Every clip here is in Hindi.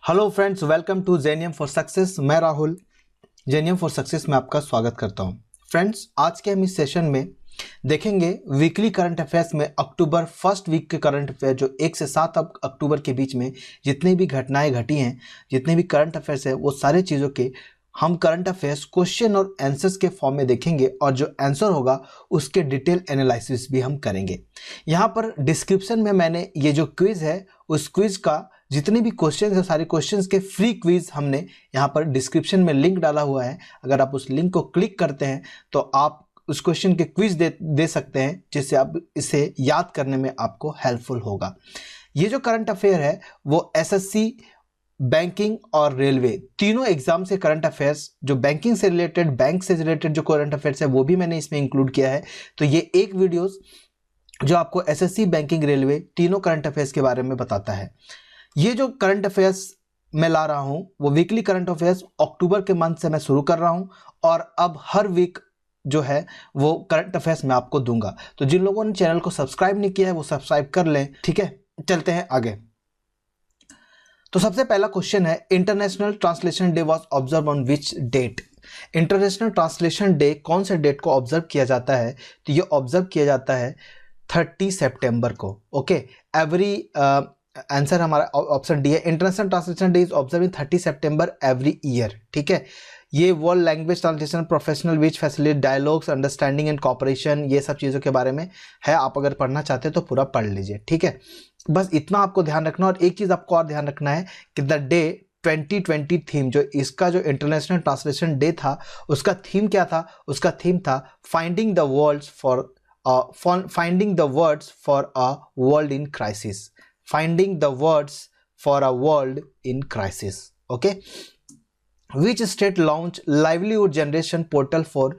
Hello friends, welcome to Genium for success. मैं राहुल, जेनियम फॉर सक्सेस में आपका स्वागत करता हूं। फ्रेंड्स, आज के हम इस सेशन में देखेंगे वीकली करंट अफेयर्स में अक्टूबर फर्स्ट वीक के करंट अफेयर जो 1 से 7 अक्टूबर के बीच में जितनी भी घटनाएं घटी हैं, जितने भी करंट अफेयर्स हैं, वो सारे चीज़ों के हम करंट अफेयर्स क्वेश्चन और आंसर्स के फॉर्म में देखेंगे और जो आंसर होगा उसके डिटेल एनालिसिस भी हम करेंगे। यहाँ पर डिस्क्रिप्शन में मैंने ये जो क्विज है उस क्विज का जितने भी क्वेश्चन है सारे क्वेश्चंस के फ्री क्विज हमने यहाँ पर डिस्क्रिप्शन में लिंक डाला हुआ है। अगर आप उस लिंक को क्लिक करते हैं तो आप उस क्वेश्चन के क्विज दे सकते हैं, जिससे आप इसे याद करने में आपको हेल्पफुल होगा। ये जो करंट अफेयर है वो एसएससी, बैंकिंग और रेलवे तीनों एग्जाम से करंट अफेयर्स, जो बैंकिंग से रिलेटेड, बैंक से रिलेटेड जो करंट अफेयर्स है वो भी मैंने इसमें इंक्लूड किया है। तो ये एक वीडियोस जो आपको एसएससी, बैंकिंग, रेलवे तीनों करंट अफेयर्स के बारे में बताता है। ये जो करंट अफेयर्स मैं ला रहा हूं वो वीकली करंट अफेयर्स अक्टूबर के मंथ से मैं शुरू कर रहा हूं और अब हर वीक जो है वो करंट अफेयर्स मैं आपको दूंगा। तो जिन लोगों ने चैनल को सब्सक्राइब नहीं किया है वो सब्सक्राइब कर लें, ठीक है। चलते हैं आगे। तो सबसे पहला क्वेश्चन है, international translation day was observe on which date. International translation day कौन से डेट को ऑब्जर्व किया जाता है? तो ये ऑब्जर्व किया जाता है 30 सितंबर को। ओके, एवरी आंसर हमारा ऑप्शन डी है। International translation day is observe in 30 September every year, ठीक है। ये world language translation professional which facilitate dialogues, understanding and cooperation, ये सब चीज़ों के बारे में है। आप अगर पढ़ना चाहते हैं तो पूरा पढ़ लीजिए, ठीक है। बस इतना आपको ध्यान रखना। और एक चीज़ आपको और ध्यान रखना है कि द डे 2020 थीम, जो इसका जो इंटरनेशनल ट्रांसलेशन डे था उसका थीम क्या था? उसका थीम था finding the words for a world in crisis. Finding the words for a world in crisis. Okay. Which state launch livelihood generation portal for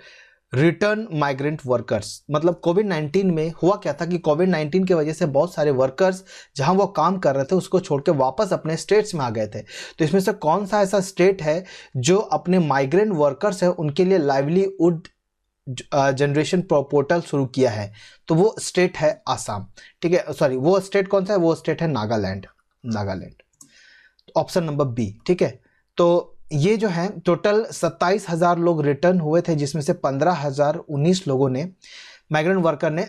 return migrant workers. मतलब कोविड-19 में हुआ क्या था कि कोविड-19 की वजह से बहुत सारे वर्कर्स जहां वो काम कर रहे थे उसको छोड़ के वापस अपने स्टेट्स में आ गए थे। तो इसमें से कौन सा ऐसा स्टेट है जो अपने माइग्रेंट वर्कर्स है उनके लिए लाइवलीहुड जनरेशन पोर्टल शुरू किया है? तो वो स्टेट है आसाम, ठीक है। सॉरी, वो स्टेट कौन सा है? वो स्टेट है नागालैंड। ऑप्शन नंबर बी, ठीक है। तो ये जो है टोटल 27,000 लोग रिटर्न हुए थे, जिसमें से 15,019 लोगों ने, माइग्रेंट वर्कर ने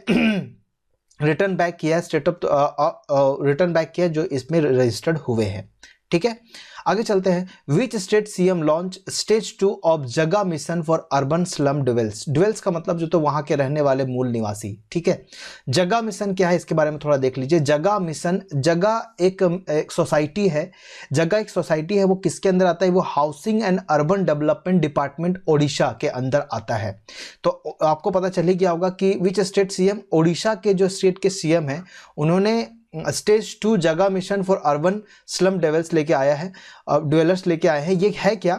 रिटर्न बैक किया, स्टेट ऑफ रिटर्न बैक किया, जो इसमें रजिस्टर्ड हुए हैं, ठीक है। आगे चलते हैं। Which state CM launch stage 2 of Jaga mission for urban slum dwells. Dwells का मतलब जो तो वहां के रहने वाले मूल निवासी, ठीक है। जगा मिशन क्या है इसके बारे में थोड़ा देख लीजिए। जगा मिशन, जगा एक सोसाइटी है। जगा एक सोसाइटी है, वो किसके अंदर आता है? वो housing and urban development department Odisha के अंदर आता है। तो आपको पता चल ही गया होगा कि विच स्टेट सीएम, ओडिशा के जो स्टेट के सीएम है उन्होंने स्टेज 2 जगा mission for urban slum dwells लेके आया है, ड्वेलर्स लेके आए हैं। ये है क्या?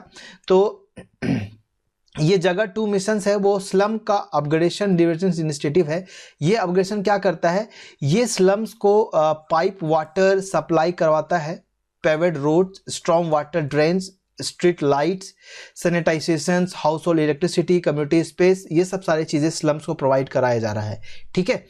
तो ये जगह 2 मिशन है, वो स्लम का अपग्रेडेशन डिविजन इनिशिएटिव है। ये अपग्रेडेशन क्या करता है? ये स्लम्स को पाइप वाटर सप्लाई करवाता है, paved roads, strong water drains, street lights, sanitization, household electricity, community space, ये सब सारी चीजें स्लम्स को प्रोवाइड कराया जा रहा है, ठीक है।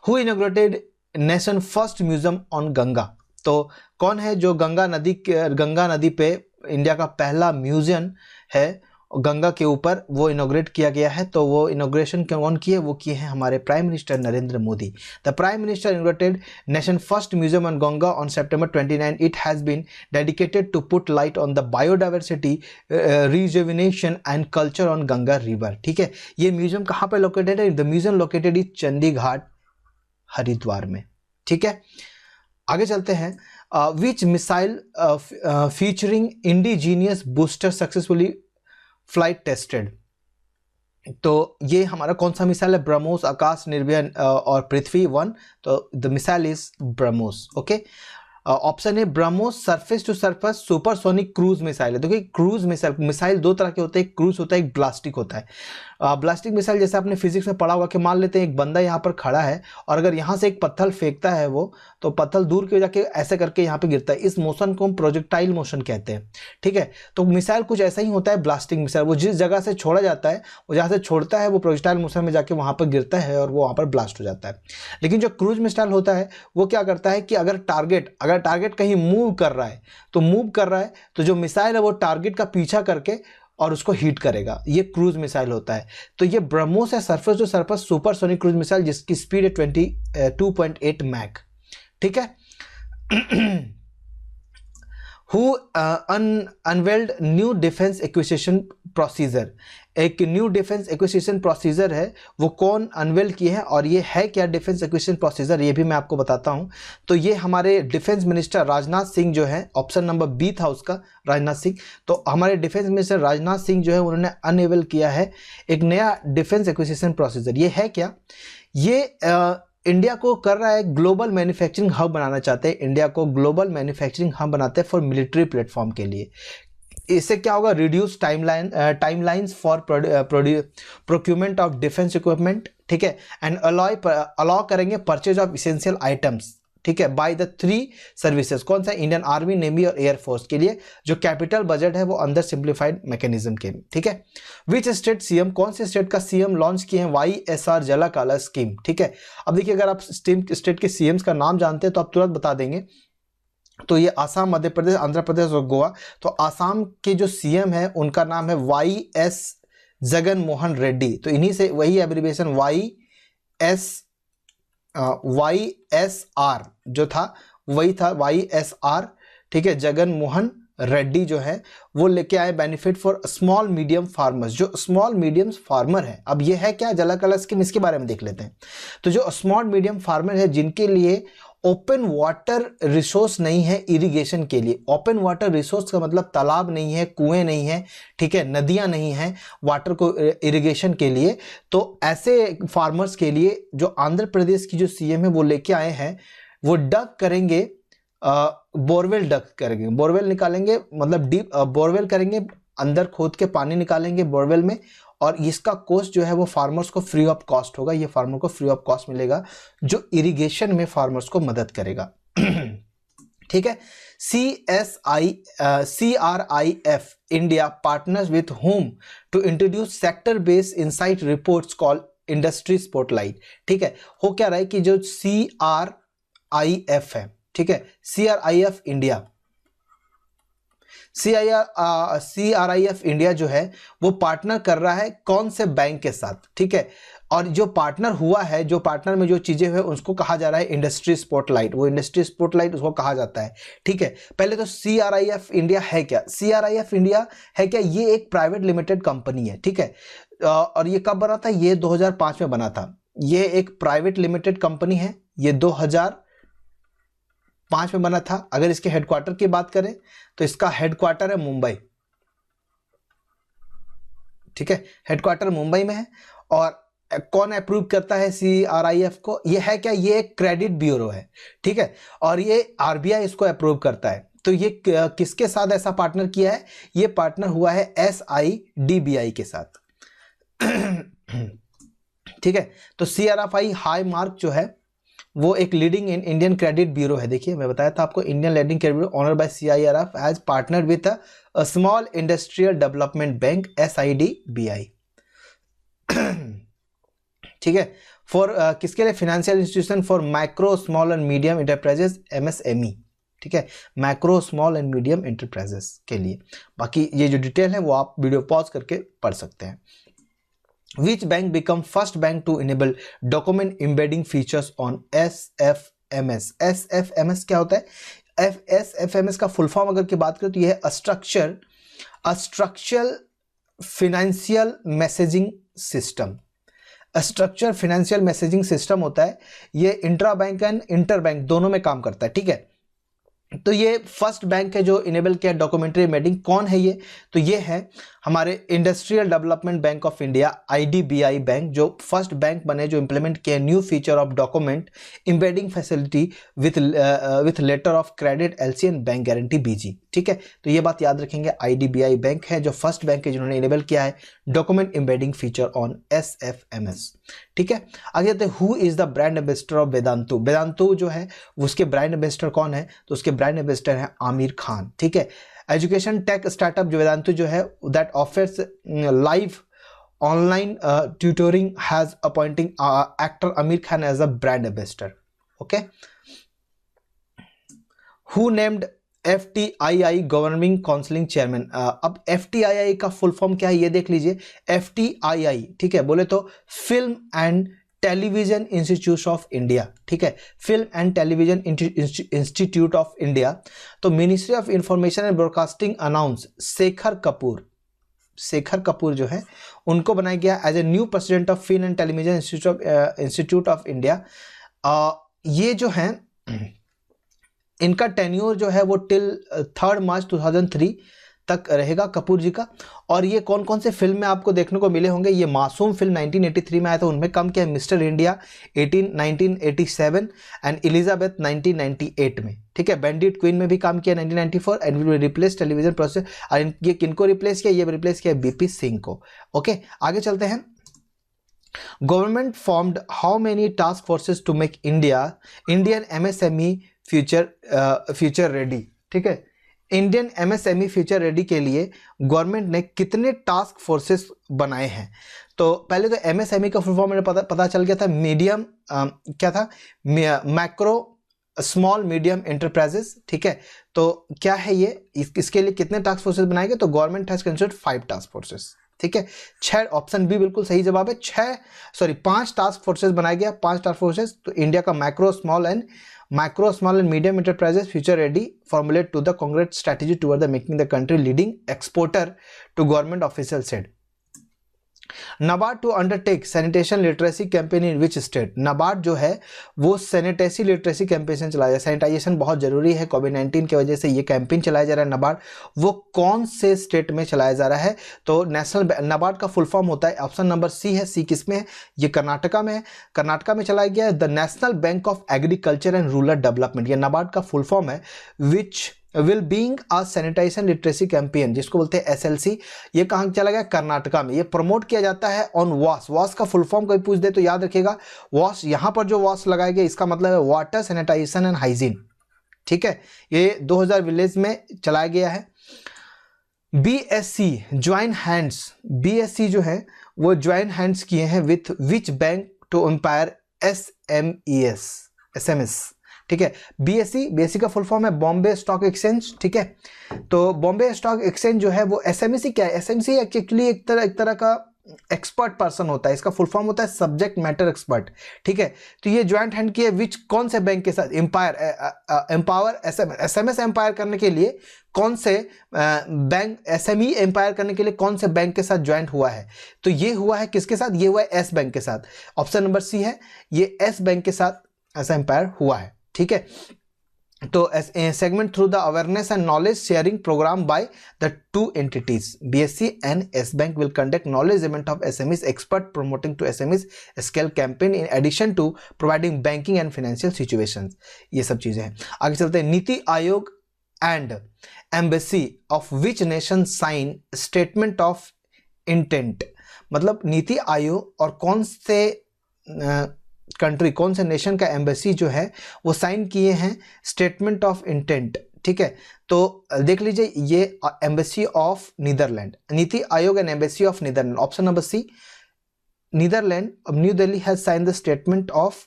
Who inaugurated nation first museum on Ganga. तो कौन है जो गंगा नदी पे इंडिया का पहला म्यूजियम है गंगा के ऊपर, वो इनॉग्रेट किया गया है? तो वो इनॉग्रेशन कौन किए? वो किए हैं हमारे prime minister Narendra Modi. The prime minister inaugurated nation first museum on Ganga on September 29. It has been dedicated to put light on the biodiversity, rejuvenation and culture on Ganga river, ठीक है। ये म्यूजियम कहाँ पे लोकेटेड है? The museum located is Chandigarh, Haridwar में, ठीक है। आगे चलते हैं। Which missile featuring indigenous booster successfully flight tested. तो ये हमारा कौन सा मिसाइल है? ब्रह्मोस, आकाश, निर्भय और पृथ्वी 1। तो the missile is BrahMos, okay. Option है BrahMos surface to surface supersonic cruise missile है। देखिए, क्रूज मिसाइल दो तरह के होते हैं, एक क्रूज होता है, एक ब्लास्टिक होता है। ब्लास्टिक मिसाइल जैसे आपने फिजिक्स में पढ़ा होगा कि मान लेते हैं एक बंदा यहाँ पर खड़ा है और अगर यहाँ से एक पत्थर फेंकता है वो, तो पत्थर दूर के जाके ऐसे करके यहाँ पे गिरता है। इस मोशन को हम प्रोजेक्टाइल मोशन कहते हैं, ठीक है। तो मिसाइल कुछ ऐसा ही होता है, ब्लास्टिक मिसाइल। वो जिस जगह से छोड़ा जाता है, वो जहाँ से छोड़ता है वो प्रोजेक्टाइल मोशन में जाके वहाँ पर गिरता है और वो वहाँ पर ब्लास्ट हो जाता है। लेकिन जो क्रूज मिसाइल होता है वो क्या करता है कि अगर अगर टारगेट कहीं मूव कर रहा है तो जो मिसाइल है वो टारगेट का पीछा करके और उसको हिट करेगा। ये क्रूज मिसाइल होता है। तो ये ब्रह्मोस है surface to surface supersonic cruise missile जिसकी स्पीड है 22.8 मैक। ठीक है। Who unveiled new defence acquisition procedure. एक न्यू डिफेंस एक्विजिशन प्रोसीजर है, वो कौन अनवेल किए हैं और ये है क्या डिफेंस एक्विजिशन प्रोसीजर, ये भी मैं आपको बताता हूं। तो ये हमारे डिफेंस मिनिस्टर राजनाथ सिंह जो है, ऑप्शन नंबर बी था उसका, राजनाथ सिंह। तो हमारे डिफेंस मिनिस्टर राजनाथ सिंह जो है उन्होंने अनवेल किया है एक नया डिफेंस एक्विजिशन प्रोसीजर। ये है क्या, ये इंडिया को कर रहा है ग्लोबल मैन्युफैक्चरिंग हब बनाना चाहते हैं, इंडिया को ग्लोबल मैन्युफैक्चरिंग हब बनाते हैं फॉर मिलिट्री प्लेटफॉर्म के लिए। इससे क्या होगा, reduce timelines for procurement of defence equipment. ठीक है। एंड अलाउ करेंगे परचेज ऑफ इसेंशियल आइटम्स। ठीक है, बाय द 3 सर्विसेज। कौन सा, इंडियन आर्मी, नेवी और एयरफोर्स के लिए। जो कैपिटल बजट है वो अंडर सिंप्लीफाइड मैकेनिज्म के। ठीक है। विच स्टेट सीएम, कौन से स्टेट का सीएम लॉन्च किए हैं YSR जला काला स्कीम। ठीक है। अब देखिए, अगर आप स्टेट के सीएम्स का नाम जानते हैं तो आप तुरंत बता देंगे। तो ये आसाम, मध्य प्रदेश, आंध्र प्रदेश और गोवा। तो आसाम के जो सीएम है उनका नाम है YS जगन मोहन रेड्डी। तो इन्हीं से वही एब्रिविएशन YSR जो था वही था YSR। ठीक है, जगन मोहन रेड्डी जो है वो लेके आए benefit for small medium farmers. जो स्मॉल मीडियम फार्मर है, अब ये है क्या जला कला स्कीम, इसके बारे में देख लेते हैं। तो जो स्मॉल मीडियम फार्मर है जिनके लिए ओपन वाटर रिसोर्स नहीं है इरिगेशन के लिए। ओपन वाटर रिसोर्स का मतलब तालाब नहीं है, कुएं नहीं है, ठीक है, नदियां नहीं है वाटर को इरिगेशन के लिए। तो ऐसे फार्मर्स के लिए जो आंध्र प्रदेश की जो सीएम है वो लेके आए हैं, वो डक करेंगे, बोरवेल डक करेंगे, बोरवेल निकालेंगे, मतलब डीप बोरवेल करेंगे, अंदर खोद के पानी निकालेंगे बोरवेल में, और इसका कॉस्ट जो है वो फार्मर्स को फ्री ऑफ कॉस्ट होगा। ये फार्मर को फ्री ऑफ कॉस्ट मिलेगा जो इरिगेशन में फार्मर्स को मदद करेगा। ठीक है। CRIF India partners with home to introduce sector based insight reports called industry spotlight. ठीक है। हो क्या रहा है कि जो CRIF है, ठीक है, CRIF इंडिया, CRIF इंडिया जो है वो पार्टनर कर रहा है कौन से बैंक के साथ। ठीक है। और जो पार्टनर हुआ है, जो पार्टनर में जो चीजें हुए उसको कहा जा रहा है इंडस्ट्री स्पॉटलाइट। वो इंडस्ट्री स्पॉटलाइट उसको कहा जाता है। ठीक है। पहले तो CRIF इंडिया है क्या, CRIF इंडिया है क्या, ये एक प्राइवेट लिमिटेड कंपनी है। ठीक है। और ये कब बना था, ये 2005 में बना था। ये एक प्राइवेट लिमिटेड कंपनी है, ये 2005 में बना था। अगर इसके हेडक्वार्टर की बात करें तो इसका हेडक्वार्टर है मुंबई। ठीक है, हेडक्वार्टर मुंबई में है। और कौन अप्रूव करता है CRIF को, ये है क्या, ये एक क्रेडिट ब्यूरो है। ठीक है। और ये RBI इसको अप्रूव करता है। तो ये किसके साथ ऐसा पार्टनर किया है, ये पार्टनर हुआ है SIDBI के साथ। ठीक है। तो CRFI हाई मार्क जो है वो एक लीडिंग इंडियन क्रेडिट ब्यूरो है। देखिए मैं बताया था आपको, Indian lending credit bureau owner by CRIF as partner with a small industrial development bank SIDBI। ठीक है। फॉर किसके लिए, financial institution for micro small and medium enterprises MSME। ठीक है, micro small and medium enterprises के लिए। बाकी ये जो डिटेल है वो आप वीडियो पॉज करके पढ़ सकते हैं। Which bank become first bank to enable document embedding features on SFMS? SFMS क्या होता है, SFMS का फुल फॉर्म अगर की बात करें तो यह है structural financial messaging system. Structure financial messaging system होता है, ये intra bank and inter bank दोनों में काम करता है। ठीक है। तो ये फर्स्ट बैंक है जो इनेबल किया डॉक्यूमेंट्री एम्बेडिंग। कौन है ये, तो ये है हमारे industrial development bank of India IDBI bank, जो फर्स्ट बैंक बने जो इंप्लीमेंट किया new feature of document embedding facility with letter of credit LC and bank guarantee BG। ठीक है। तो ये बात याद रखेंगे, IDBI बैंक है जो फर्स्ट बैंक है जिन्होंने इनेबल किया है document embedding feature on SFMS। ठीक है। आगे आते हैं, who is the brand ambassador of Vedantu. Vedantu जो है उसके ब्रांड एम्बेसडर कौन है, तो उसके ब्रांड एम्बेसडर है आमिर खान। ठीक है। एजुकेशन टेक स्टार्टअप जो वेदांतु जो है that offers live online tutoring has appointing actor Aamir Khan as a brand ambassador. Okay. Who named FTII governing counselling chairman. अब FTII का फुल फॉर्म क्या है ये देख लीजिए। FTII, ठीक है, बोले तो film and television institute of India, ठीक है, film and television institute of India. तो ministry of information and broadcasting announce Shekhar Kapoor जो है उनको बनाया गया as a new president of film and television institute of India. ये जो है इनका टेन्योर जो है वो टिल 3 मार्च 2003 तक रहेगा कपूर जी का। और ये कौन कौन से फिल्म में आपको देखने को मिले होंगे, ये मासूम फिल्म 1983 में आया था, उनमें काम किया मिस्टर इंडिया 1987 एंड एलिजाबेथ 1998 में, ठीक है। बैंडिट क्वीन में भी काम किया 1994 and will replace television process. और ये किनको रिप्लेस किया, ये रिप्लेस किया BP सिंह को। ओके, आगे चलते हैं। Government formed how many task forces to make Indian MSME future ready, ठीक है। इंडियन MSME फ्यूचर रेडी के लिए गवर्नमेंट ने कितने टास्क फोर्सेस बनाए हैं। तो पहले तो MSME का फुल फॉर्म मुझे पता चल गया था, मीडियम क्या था, मैक्रो स्मॉल मीडियम एंटरप्राइजेस, ठीक है। तो क्या है ये, इसके लिए कितने टास्क फोर्सेस बनाए गए, तो government has considered 5 task forces, ठीक है। 6, ऑप्शन बी बिल्कुल सही जवाब है। 5 टास्क फोर्सेस बनाया गया, 5 टास्क फोर्सेस। तो इंडिया का macro small and medium enterprises future ready formulate to the congress strategy toward the making the country leading exporter to government official said. NABARD to undertake sanitation literacy campaign in which state. NABARD जो है वो सैनिटेशन लिटरेसी कैंपेन चलाया जा रहा है। सैनिटाइजेशन बहुत जरूरी है, कोविड-19 की वजह से ये कैंपेन चलाया जा रहा है नाबार्ड। वो कौन से स्टेट में चलाया जा रहा है, तो नेशनल नाबार्ड का फुल फॉर्म होता है, ऑप्शन नंबर सी है। सी किस में है, ये कर्नाटका में है। कर्नाटका में चलाया गया है the national bank of agriculture and rural development. ये नाबार्ड का फुल फॉर्म है, which will being a sanitization literacy campaign, जिसको बोलते हैं SLC। ये कहाँ चला गया, कर्नाटका में। ये प्रमोट किया जाता है ऑन वॉश। वॉश का फुल फॉर्म कोई पूछ दे तो याद रखिएगा, वॉश, यहाँ पर जो वॉश लगाया गया इसका मतलब है वाटर सैनिटाइजेशन एंड हाइजीन, ठीक है। ये 2000 विलेज में चलाया गया है। BSC ज्वाइन हैंड्स, BSC जो है वो ज्वाइन हैंड्स किए हैं with which bank to empower SMS, ठीक है। BSC का फुल फॉर्म है बॉम्बे स्टॉक एक्सचेंज, ठीक है। तो बॉम्बे स्टॉक एक्सचेंज जो है वो SMEC क्या है, SMEC एक्चुअली एक तरह का एक्सपर्ट पर्सन होता है। इसका फुल फॉर्म होता है सब्जेक्ट मैटर एक्सपर्ट, ठीक है। तो ये ज्वाइंट हैंड किए विच कौन से बैंक के साथ, एम्पावर SMS एम्पायर करने के लिए कौन से बैंक, SME एम्पायर करने के लिए कौन से बैंक के साथ ज्वाइंट हुआ है, तो ये हुआ है किसके साथ, ये हुआ है S बैंक के साथ। ऑप्शन नंबर सी है, ये S बैंक के साथ ऐसा एम्पायर हुआ है, ठीक है। तो segment through the awareness and knowledge sharing programme by the 2 entities BSC and S Bank will conduct knowledge event of SMEs expert promoting to SMEs scale campaign in addition to providing banking and financial situations। ये सब चीजें हैं। आगे चलते हैं। NITI Aayog and embassy of which nation sign statement of intent. मतलब नीति आयोग और कौन से कंट्री, कौन से नेशन का एम्बेसी जो है वो साइन किए हैं स्टेटमेंट ऑफ इंटेंट, ठीक है। तो देख लीजिए, ये embassy of Netherland, Niti Aayog and embassy of Netherland, option number C Netherland. अब new Delhi has sign the statement of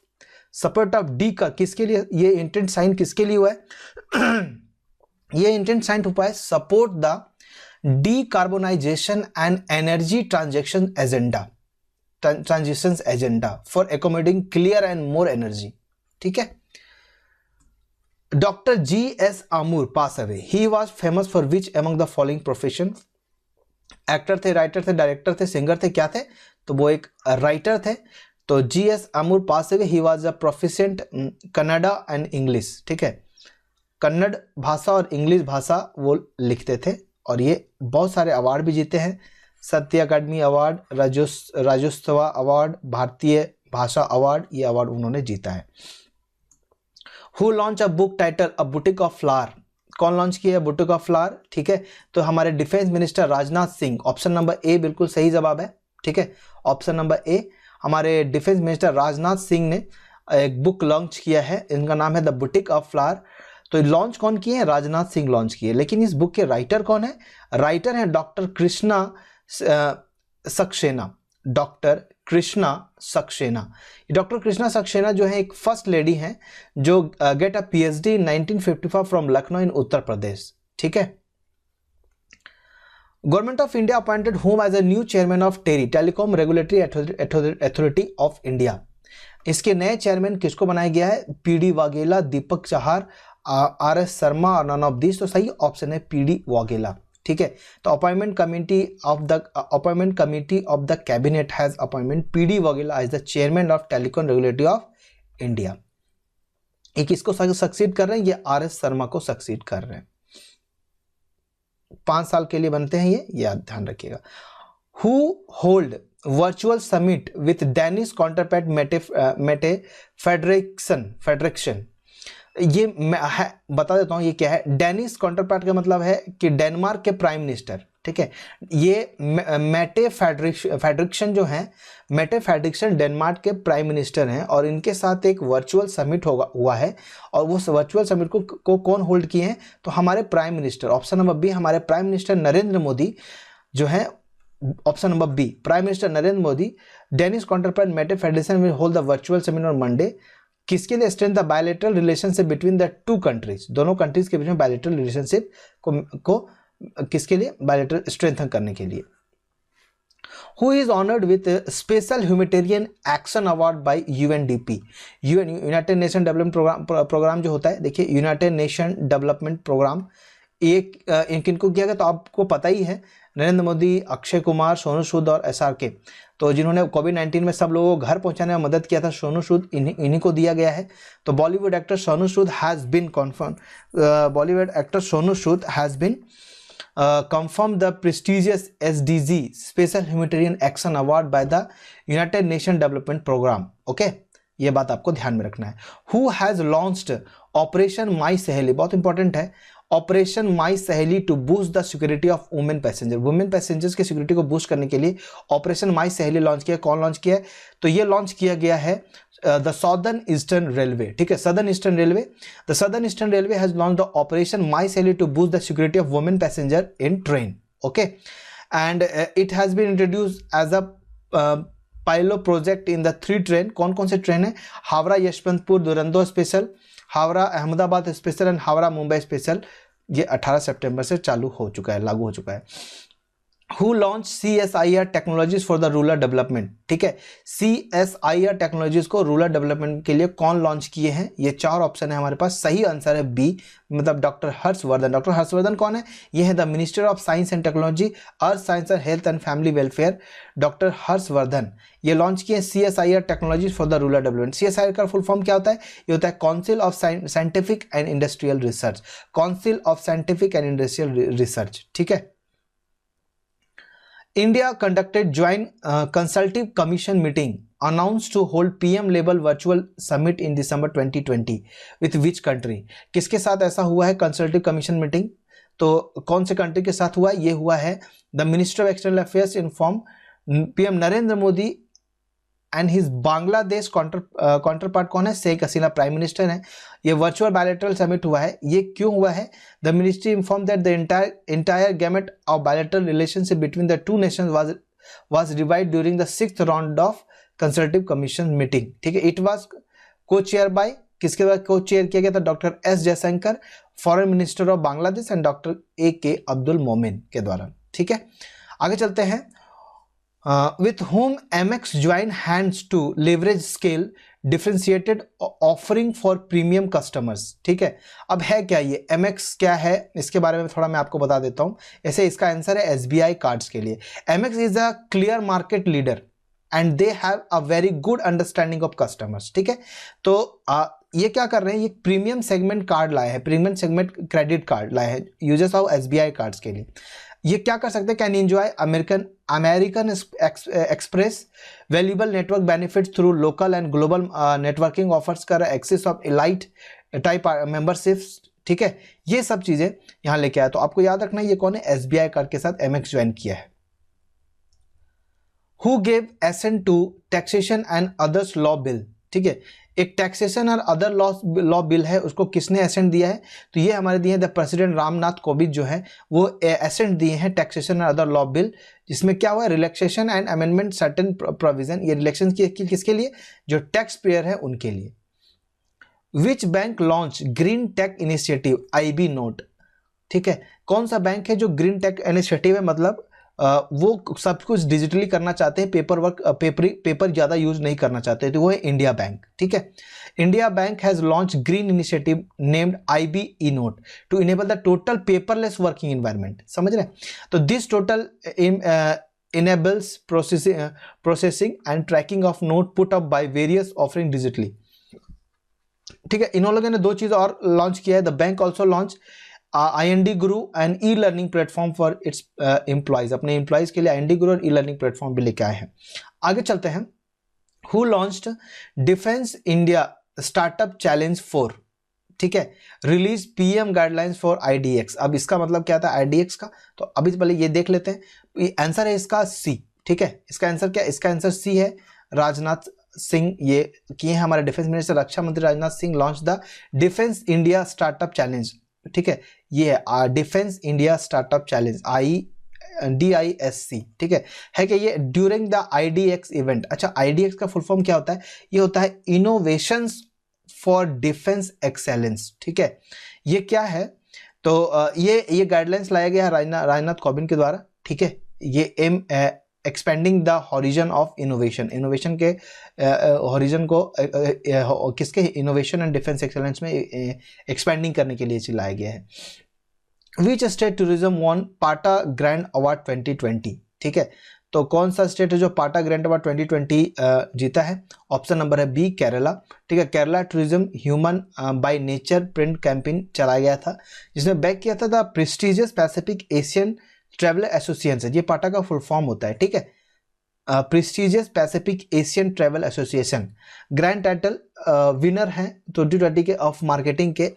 support of D का किसके लिए, ये इंटेंट साइन किसके लिए हुआ है ये इंटेंट साइन हुआ है support the decarbonisation and energy transition agenda for accommodating clear and more energy, ठीक है। Doctor GS Amur pass away, he was famous for which among the following profession. Actor थे, राइटर थे, डायरेक्टर थे, सिंगर थे, क्या थे, तो वो एक राइटर थे। तो GS Amur pass away, he was a proficient Kannada and English, ठीक है। कन्नड़ भाषा और इंग्लिश भाषा वो लिखते थे और ये बहुत सारे अवार्ड भी जीते हैं, साहित्य अकादमी अवार्ड, राज्योत्सव अवार्ड, भारतीय भाषा अवार्ड, ये अवार्ड उन्होंने जीता है। Who launch a book title a boutique of flower, कौन लॉन्च किया है बुटीक ऑफ फ्लावर, ठीक है। तो हमारे defence minister Rajnath Singh, option number A बिल्कुल सही जवाब है, ठीक है। ऑप्शन नंबर ए, हमारे डिफेंस मिनिस्टर राजनाथ सिंह ने एक बुक लॉन्च किया है, इनका नाम है द बुटीक ऑफ फ्लावर। तो लॉन्च कौन किए हैं, राजनाथ सिंह लॉन्च किए। लेकिन इस बुक के राइटर कौन है, राइटर है doctor Krishna Saxena, doctor Krishna Saxena. Doctor Krishna Saxena जो है एक फर्स्ट लेडी हैं जो get a PhD in 1955 from Lucknow in Uttar Pradesh. ठीक है। Government of India appointed him as a new chairman of TRAI telecom regulatory authority of India. इसके नए चेयरमैन किसको बनाया गया है? पीडी वाघेला, दीपक चाहर, आरएस शर्मा और नन ऑफ दिस। तो सही ऑप्शन है पीडी वाघेला। ठीक है। तो appointment committee of the cabinet has appointment P D Vaghela as the chairman of telecom regulatory of India. ये किसको सक्सीड कर रहे हैं? ये आरएस शर्मा को सक्सीड कर रहे हैं। 5 साल के लिए बनते हैं ये याद ध्यान रखिएगा। Who hold virtual summit with Danish counterpart Mette Frederiksen. ये बता देता हूं ये क्या है। डेनिश काउंटरपार्ट का मतलब है कि डेनमार्क के प्राइम मिनिस्टर। ठीक है। ये मेटे फेडरेक्शन जो है, मेटे फेडरेक्शन डेनमार्क के प्राइम मिनिस्टर हैं और इनके साथ एक वर्चुअल समिट हुआ है। और वो वर्चुअल समिट को कौन होल्ड किए हैं? तो हमारे prime minister, option number B, हमारे प्राइम मिनिस्टर नरेंद्र मोदी जो है। Option number B, prime minister Narendra Modi. Danish counterpart Mette Frederiksen will hold the virtual summit on Monday. किसके लिए? Strength the bilateral relationship between the two countries. दोनों कंट्रीज के बीच में बायलैटरल रिलेशनशिप को किसके लिए? बायलैटरल स्ट्रेंथन करने के लिए। Who is honored with special humanitarian action award by UNDP? United Nation Development Programme जो होता है, देखिए यूनाइटेड नेशन डेवलपमेंट प्रोग्राम एक किनको किया गया तो आपको पता ही है। नरेंद्र मोदी, अक्षय कुमार, सोनू सूद और SRK। तो जिन्होंने कोविड-19 में सब लोगों को घर पहुंचाने में मदद किया था, सोनू सूद इन्हीं को दिया गया है। तो Bollywood actor Sonu Sood has been confirmed the prestigious SDG Special Humanitarian Action Award by the United Nations Development Program. Okay, ये बात आपको ध्यान में रखना है। Who has launched Operation My सहेली? बहुत इंपॉर्टेंट है। Operation my Saheli to boost the security of women passenger. Women passengers की सिक्योरिटी को बूस्ट करने के लिए ऑपरेशन माई सहेली लॉन्च किया। कौन लॉन्च किया है? तो ये लॉन्च किया गया है द सदर्न ईस्टर्न रेलवे। ठीक है, southern eastern railway. The southern eastern railway has launch the operation my Saheli to boost the security of women passenger in train. Okay, and it has been introduce as a pilot project in the 3 train. कौन कौन से ट्रेन है? Howrah Yesvantpur Duronto special, Howrah Ahmedabad special and Howrah Mumbai special. ये 18 सितंबर से चालू हो चुका है, लागू हो चुका है। Who launched CSIR technologies for the rural development? ठीक है, CSIR टेक्नोलॉजीज को रूरल डेवलपमेंट के लिए कौन लॉन्च किए हैं? ये 4 ऑप्शन है हमारे पास। सही आंसर है बी, मतलब डॉक्टर हर्षवर्धन। डॉक्टर हर्षवर्धन कौन है? ये है the minister of science and technology, earth science and health and family welfare. Doctor Harshvardhan ये लॉन्च किए CSIR technologies for the rural development. CSIR का फुल फॉर्म क्या होता है? ये होता है Council of scientific and industrial research. Council of scientific and industrial research. ठीक है। India conducted joint consultative commission meeting announced to hold PM level virtual summit in December 2020 with which country? किसके साथ ऐसा हुआ है कंसल्टेटिव कमीशन मीटिंग? तो कौन से कंट्री के साथ हुआ? ये हुआ है the minister of external affairs inform PM Narendra Modi and his Bangladesh counterpart कौन है? शेख हसीना प्राइम मिनिस्टर है। ये वर्चुअल बायलैटरल समिट हुआ है। ये क्यों हुआ है? The ministry inform that the entire gamut of bilateral relationship between the two nations was revived during the 6th round of consultative commission meeting. ठीक है, इट वाज co-chair by किसके द्वारा co-chair किया गया था? Doctor S Jaishankar, foreign minister of Bangladesh, and doctor AK Abdul मोमिन के द्वारा। ठीक है, आगे चलते हैं। With whom Amex joined hands to leverage scale differentiated offering for premium customers? ठीक है, अब है क्या ये Amex क्या है? इसके बारे में थोड़ा मैं आपको बता देता हूँ। ऐसे इसका आंसर है SBI कार्ड्स के लिए। Amex is a clear market leader and they have a very good understanding of customers. ठीक है, तो ये क्या कर रहे हैं? ये प्रीमियम सेगमेंट कार्ड लाए हैं, प्रीमियम सेगमेंट क्रेडिट कार्ड लाए हैं यूजर्स ऑफ SBI कार्ड्स के लिए। ये क्या कर सकते हैं? Can enjoy American Express valuable network benefits through local and global networking offers कर access of elite type memberships. ठीक है, ये सब चीजें यहां लेके आया। तो आपको याद रखना है ये कौन है? SBI कार्ड के साथ Amex ज्वाइन किया है। Who gave assent to taxation and others law bill? ठीक है, एक टैक्सेशन और अदर लॉ बिल है, उसको किसने एसेंट दिया है? तो ये हमारे दिए हैं द प्रेसिडेंट रामनाथ कोविंद जो है वो एसेंट दिए हैं टैक्सेशन और अदर लॉ बिल, जिसमें क्या हुआ, relaxation and amendment certain provision. ये रिलैक्सेशन किसके लिए? जो टैक्स पेयर है उनके लिए। Which bank launch green tech initiative IB note? ठीक है, कौन सा बैंक है जो ग्रीन टेक इनिशिएटिव है, मतलब वो सब कुछ डिजिटली करना चाहते हैं, पेपर ज़्यादा यूज नहीं करना चाहते, तो वो है इंडिया बैंक। ठीक है, India bank has launch green initiative named IB note to enable the total paperless working environment. समझ रहे हैं? तो this total enables processing and tracking of note put up by various offering digitally। ठीक है, इन लोगों ने 2 चीज़ और लॉन्च किया है। The bank also launch IND Guru and e-learning platform for its employees. अपने एम्प्लॉयज के लिए IND Guru और ई-लर्निंग प्लेटफॉर्म भी लेके आए हैं। आगे चलते हैं। Who launched defence India startup challenge 4? ठीक है, release PM guidelines for IDX। अब इसका मतलब क्या था IDX का? तो अभी पहले ये देख लेते हैं। आंसर है इसका C। ठीक है, इसका आंसर क्या? इसका आंसर C है। राजनाथ सिंह ये किए हैं, हमारे डिफेंस मिनिस्टर रक्षा मंत्री Rajnath Singh launch the defence India startup challenge. ठीक है, ये है defence India startup challenge DISC। ठीक है कि ये ड्यूरिंग द IDX इवेंट। अच्छा, IDX का फुल फॉर्म क्या होता है? ये होता है इनोवेशंस फॉर डिफेंस एक्सेलेंस। ठीक है, ये क्या है? तो ये गाइडलाइंस लाया गया है राजनाथ कोविंद के द्वारा। ठीक है, ये aim expanding the horizon of innovation, innovation के हॉरिजन को किसके? इनोवेशन एंड डिफेंस एक्सेलेंस में एक्सपेंडिंग करने के लिए लाया गया है। Which state tourism won PATA grand award 2020? ठीक है, तो कौन सा स्टेट है जो पाटा ग्रैंड अवार्ड 2020 जीता है? ऑप्शन नंबर है B केरला। ठीक है, Kerala tourism human by nature print campaign चलाया गया था, जिसमें बैक किया था the prestigious Pacific Asian travel association. ये पाटा का फुल फॉर्म होता है। ठीक है, prestigious Pacific Asian travel association. Grand title winner हैं 2020 के ऑफ मार्केटिंग के।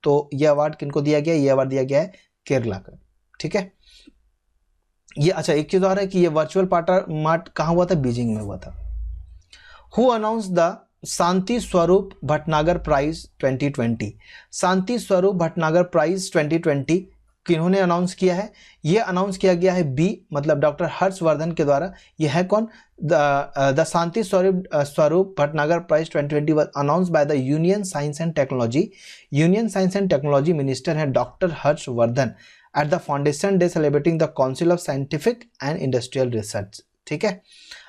तो ये अवार्ड किनको दिया गया? ये अवार्ड दिया गया है केरला का। ठीक है, ये अच्छा एक चीज और है कि ये वर्चुअल पाटा मार्ट कहाँ हुआ था? बीजिंग में हुआ था। Who announce the Shanti Swarup Bhatnagar prize 2020? Shanti Swarup Bhatnagar prize 2020 किन्होंने announce किया है? ये अनाउंस किया गया है B, मतलब डॉक्टर हर्षवर्धन के द्वारा। ये है कौन? The Shanti Swarup Bhatnagar prize 2020 was announce by the union science and technology. Union science and technology minister हैं doctor Harshvardhan at the foundation day celebrating the council of scientific and industrial research. ठीक है,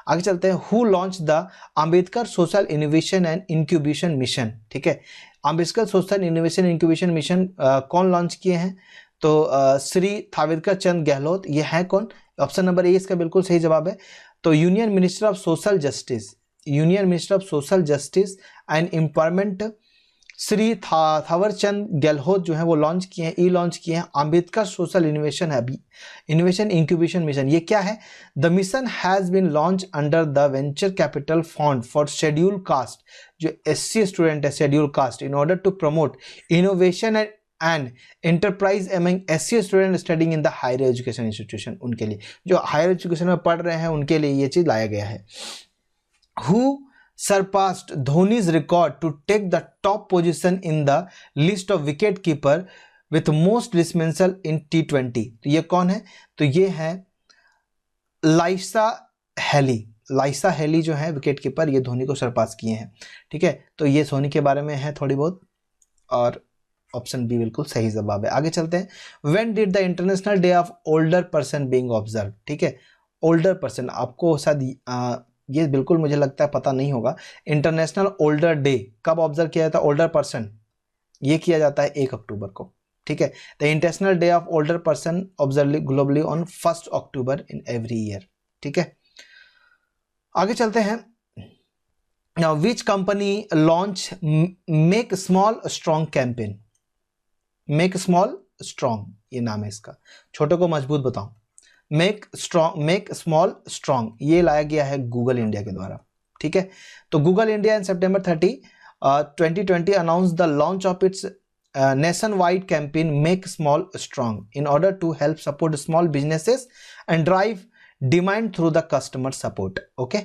आगे चलते हैं। Who launch the Ambedkar social innovation and incubation mission? ठीक है, Ambedkar social innovation incubation mission कौन लॉन्च किए हैं? तो श्री थावरचंद चंद गहलोत। ये है कौन? ऑप्शन नंबर A इसका बिल्कुल सही जवाब है। तो union minister of Social justice, union minister of Social Justice and empowerment Shri Thawarchand Gehlot जो है वो लॉन्च किए हैं, लॉन्च किए हैं अंबेडकर सोशल इनोवेशन है अभी इनोवेशन इंक्यूबेशन मिशन। ये क्या है? The mission has been launch under the venture capital fund for schedule caste, जो SC स्टूडेंट है schedule caste, in order to promote innovation and enterprise among SC student studying in the higher education institution. उनके लिए जो हायर एजुकेशन में पढ़ रहे हैं उनके लिए ये चीज लाया गया है। Who surpassed Dhoni's record to take the top position in the list of wicket keeper with most dismissal in T20? तो ये कौन है? तो ये है लाइसा हेली। लाइसा हेली जो है विकेट कीपर, ये धोनी को सरपास किए हैं। ठीक है, तो ये धोनी के बारे में है थोड़ी बहुत, और ऑप्शन B बिल्कुल सही जवाब है। आगे चलते हैं। When did the International Day of Older Person being observed? ठीक है, ओल्डर पर्सन आपको शायद ये बिल्कुल मुझे लगता है पता नहीं होगा। इंटरनेशनल ओल्डर डे कब ऑब्जर्व किया जाता है? ओल्डर पर्सन ये किया जाता है 1 अक्टूबर को। ठीक है, the international day of older person observe globally on 1 October in every year. ठीक है, आगे चलते हैं। Now which company launch make small strong campaign? Make small strong ये नाम है इसका, छोटे को मजबूत बताओ। मेक स्मॉल स्ट्रॉन्ग ये लाया गया है गूगल इंडिया के द्वारा। ठीक है, तो Google India in September 30, 2020 announce the launch of its nation wide campaign make small strong in order to help support small businesses and drive demand through the customer support. Okay,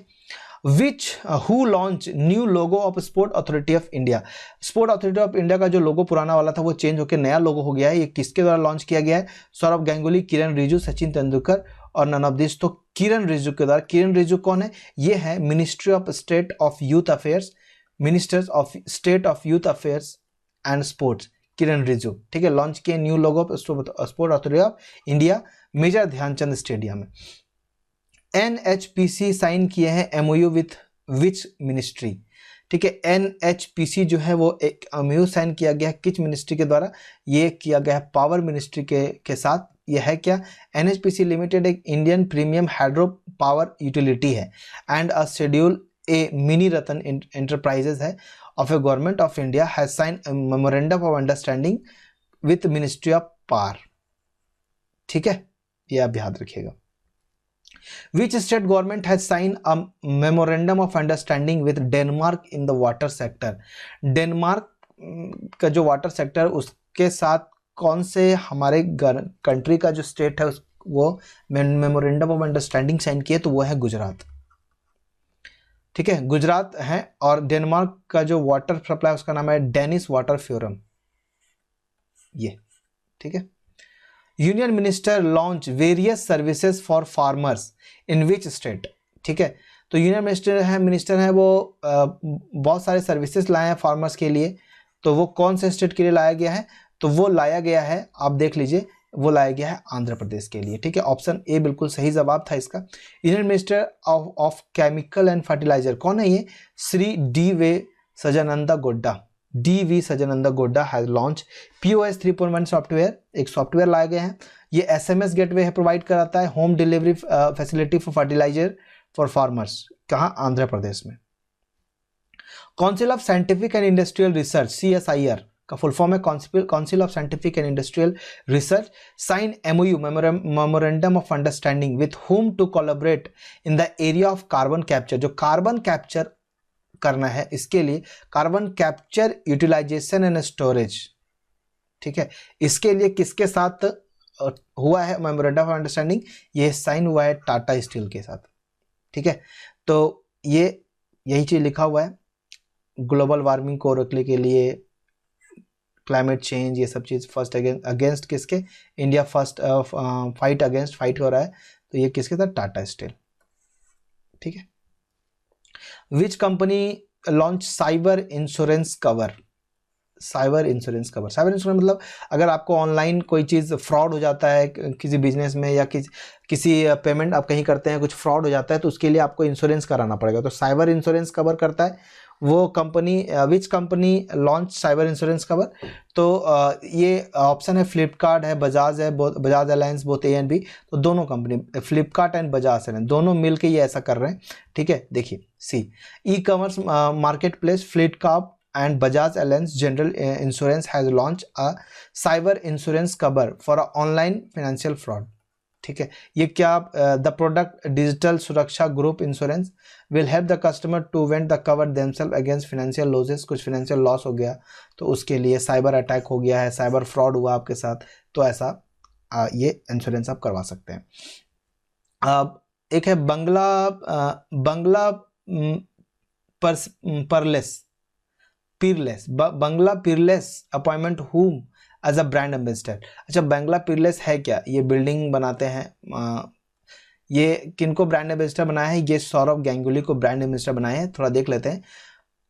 which who launch new logo of sport authority of India. Sport authority of India का जो लोगो पुराना वाला था वो चेंज होकर नया लोगो हो गया है। ये किसके द्वारा लॉन्च किया गया है? सौरभ गांगुली, किरण रिजिजू, सचिन तेंदुलकर और नन ऑफ दिस। तो किरण रिजिजू के द्वारा। किरण रिजिजू कौन है? ये है ministry of state of youth affairs, ministers of state of youth affairs and sports, Kiren Rijiju. ठीक है, लॉन्च किए new logo of sport authority of India, major Dhyanchand stadium में। NHPC साइन किए हैं MOU विथ विच मिनिस्ट्री? ठीक है, NHPC जो है वो एक MOU साइन किया गया किस मिनिस्ट्री के द्वारा? ये किया गया है पावर मिनिस्ट्री के साथ। ये है क्या? NHPC लिमिटेड एक Indian premium hydro power utility है and a schedule A mini Ratna enterprises है of a government of India has sign memorandum of understanding with ministry of power. ठीक है, ये आप याद रखिएगा। Which state government has signed a memorandum of understanding with Denmark in the water sector? Denmark का जो वाटर सेक्टर उसके साथ कौन से हमारे कंट्री का जो स्टेट है वो मेमोरेंडम ऑफ अंडरस्टैंडिंग साइन किए? तो वो है गुजरात। ठीक है, गुजरात है। और डेनमार्क का जो वाटर सप्लाई उसका नाम है डेनिश वाटर फोरम। ये ठीक है। Union minister launch various services for farmers in which state? ठीक है, तो यूनियन मिनिस्टर है वो बहुत सारे सर्विसेज लाए हैं फार्मर्स के लिए। तो वो कौन से स्टेट के लिए लाया गया है? तो वो लाया गया है, आप देख लीजिए, वो लाया गया है आंध्र प्रदेश के लिए। ठीक है, ऑप्शन ए बिल्कुल सही जवाब था इसका। Union minister of chemical and fertiliser कौन है? ये Shri DV Sadananda Gowda. DV Sadananda Gowda has launch POS 3.1 software. एक सॉफ्टवेयर लाए गए हैं। ये SMS गेटवे है, प्रोवाइड कराता है home delivery facility for fertiliser for farmers. कहाँ? आंध्र प्रदेश में। Council of scientific and industrial Research CSIR का फुल फॉर्म है Council of scientific and industrial Research sign MOU memorandum of understanding with home to collaborate in the area of carbon capture. जो कार्बन कैप्चर करना है इसके लिए carbon capture utilisation and storage. ठीक है, इसके लिए किसके साथ हुआ है मेमोरेंडम ऑफ अंडरस्टैंडिंग? ये साइन हुआ है टाटा स्टील के साथ। ठीक है, तो ये यही चीज लिखा हुआ है ग्लोबल वार्मिंग को रोकने के लिए, क्लाइमेट चेंज, ये सब चीज फर्स्ट अगेंस्ट किसके? इंडिया फर्स्ट फाइट हो रहा है। तो ये किसके साथ? टाटा स्टील। ठीक है। Which company launch cyber insurance cover? Cyber insurance cover, cyber insurance मतलब अगर आपको ऑनलाइन कोई चीज़ फ्रॉड हो जाता है किसी बिजनेस में या किसी पेमेंट आप कहीं करते हैं, कुछ फ्रॉड हो जाता है, तो उसके लिए आपको इंश्योरेंस कराना पड़ेगा। तो साइबर इंश्योरेंस कवर करता है वो company. Which company launch cyber insurance cover? तो ये ऑप्शन है फ्लिपकार्ट है, बजाज है, Bajaj alliance, both A and B। तो दोनों company Flipkart and Bajaj alliance दोनों मिलके ये ऐसा कर रहे हैं। ठीक है, देखिए C e-commerce market place Flipkart and Bajaj Allianz General Insurance has launched a cyber insurance cover for a online financial fraud। ठीक है, ये क्या? the product digital सुरक्षा group insurance will help the customer to vent the cover themselves against financial losses। कुछ financial loss हो गया तो उसके लिए साइबर अटैक हो गया है, साइबर फ्रॉड हुआ आपके साथ, तो ऐसा ये इंश्योरेंस आप करवा सकते हैं। एक है Bangla Bangla Peerless appointment him as a brand ambassador. अच्छा, बंगला पीरलेस है क्या? ये बिल्डिंग बनाते हैं। ये किनको ब्रांड एम्बेसडर बनाया है? ये सौरभ गांगुली को ब्रांड एम्बेसडर बनाया है। थोड़ा देख लेते हैं।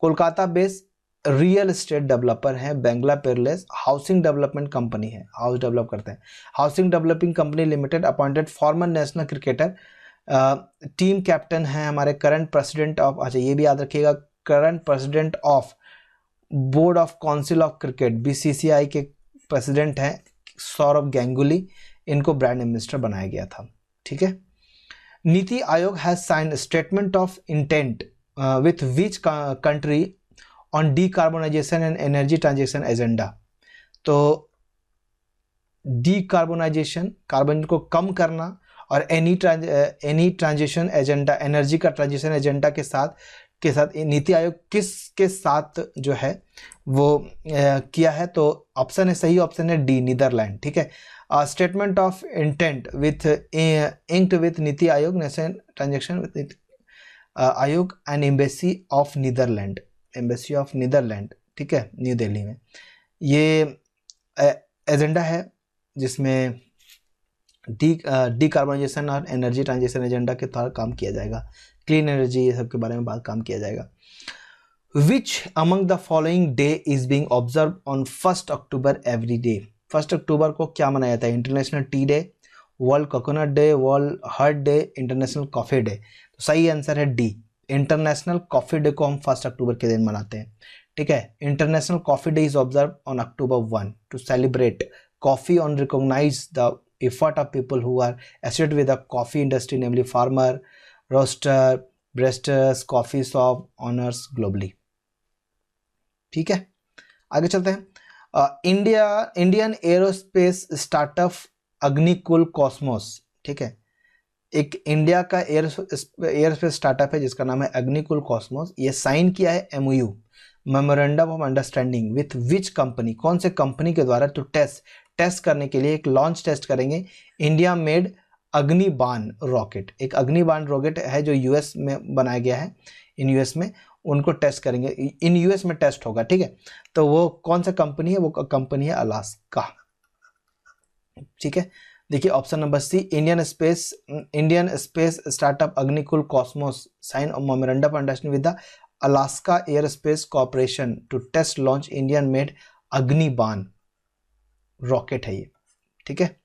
Kolkata based real estate developer है बंगला पीरलेस, हाउसिंग डेवलपमेंट कंपनी है, हाउस डेवलप करते हैं। Housing developing company limited appointed farmer national cricketer, team captain है हमारे करंट प्रेसिडेंट ऑफ, अच्छा ये भी याद रखिएगा, current president of board of council of cricket BCCI के प्रेसिडेंट हैं सौरभ गांगुली। इनको ब्रांड एम्बेसडर बनाया गया था। ठीक है। NITI Aayog has sign statement of intent with which country on decarbonisation and energy transition agenda. तो डीकार्बोनाइजेशन, कार्बन को कम करना, और एनी ट्रांजिशन एजेंडा, एनर्जी का ट्रांजिशन एजेंडा के साथ नीति आयोग किसके साथ जो है वो किया है? तो ऑप्शन है, सही ऑप्शन है D, नीदरलैंड। ठीक है। Statement of intent with inked with NITI Aayog national transaction with Aayog and embassy of Netherland, embassy of Netherland, ठीक है, न्यू दिल्ली में। ये एजेंडा है जिसमें डिकार्बोनाइजेशन और एनर्जी ट्रांजिशन एजेंडा के तहत काम किया जाएगा, क्लीन एनर्जी, ये सब के बारे में बात काम किया जाएगा। Which among the following day is being observe on 1 October every day? 1 अक्टूबर को क्या मनाया जाता है? International Tea Day, World Coconut Day, World Heart Day, International Coffee Day. तो सही आंसर है डी, इंटरनेशनल कॉफी डे को हम 1 अक्टूबर के दिन मनाते हैं, ठीक है। International Coffee Day is observe on October 1 to celebrate coffee on recognise the effort of people who are associated with the coffee industry, namely farmer, roaster, brewers, coffee shop owners globally। ठीक है, आगे चलते हैं। Indian aerospace startup Agnikul Cosmos, ठीक है, एक इंडिया का एयरस्पेस स्टार्टअप है जिसका नाम है अग्निकुल कॉस्मोस। ये साइन किया है MOU, memorandum of understanding, with which company, कौन से कंपनी के द्वारा टू टेस्ट करने के लिए एक लॉन्च टेस्ट करेंगे इंडिया मेड अग्निबाण रॉकेट। एक अग्निबाण रॉकेट है जो US में बनाया गया है, इन US में उनको टेस्ट करेंगे, इन US में टेस्ट होगा, ठीक है। तो वो कौन सा कंपनी है? वो कंपनी है अलास्का, ठीक है। देखिए option number C, Indian space startup Agnikul Cosmos sign memorandum of understanding with the Alaska aerospace corporation to test launch Indian made Agnibaan rocket है ये, ठीक है,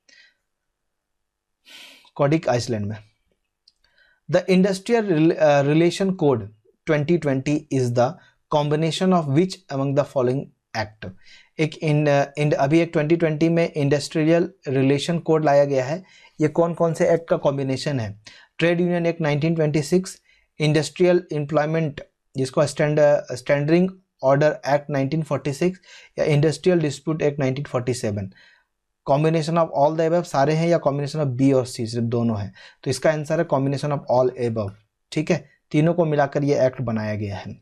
कॉडिक आइसलैंड में। The industrial relation code 2020 is the combination of which among the following act? अभी एक 2020 में इंडस्ट्रियल रिलेशन कोड लाया गया है, ये कौन कौन से एक्ट का कॉम्बिनेशन है? Trade union act 1926, industrial employment जिसको स्टैंडर्डिंग ऑर्डर एक्ट 1946, या industrial dispute act 1947। Combination of all the above सारे हैं या कॉम्बिनेशन ऑफ बी और सी सिर्फ दोनों है? तो इसका आंसर है कॉम्बिनेशन ऑफ ऑल एबव, ठीक है, तीनों को मिलाकर ये एक्ट बनाया गया है।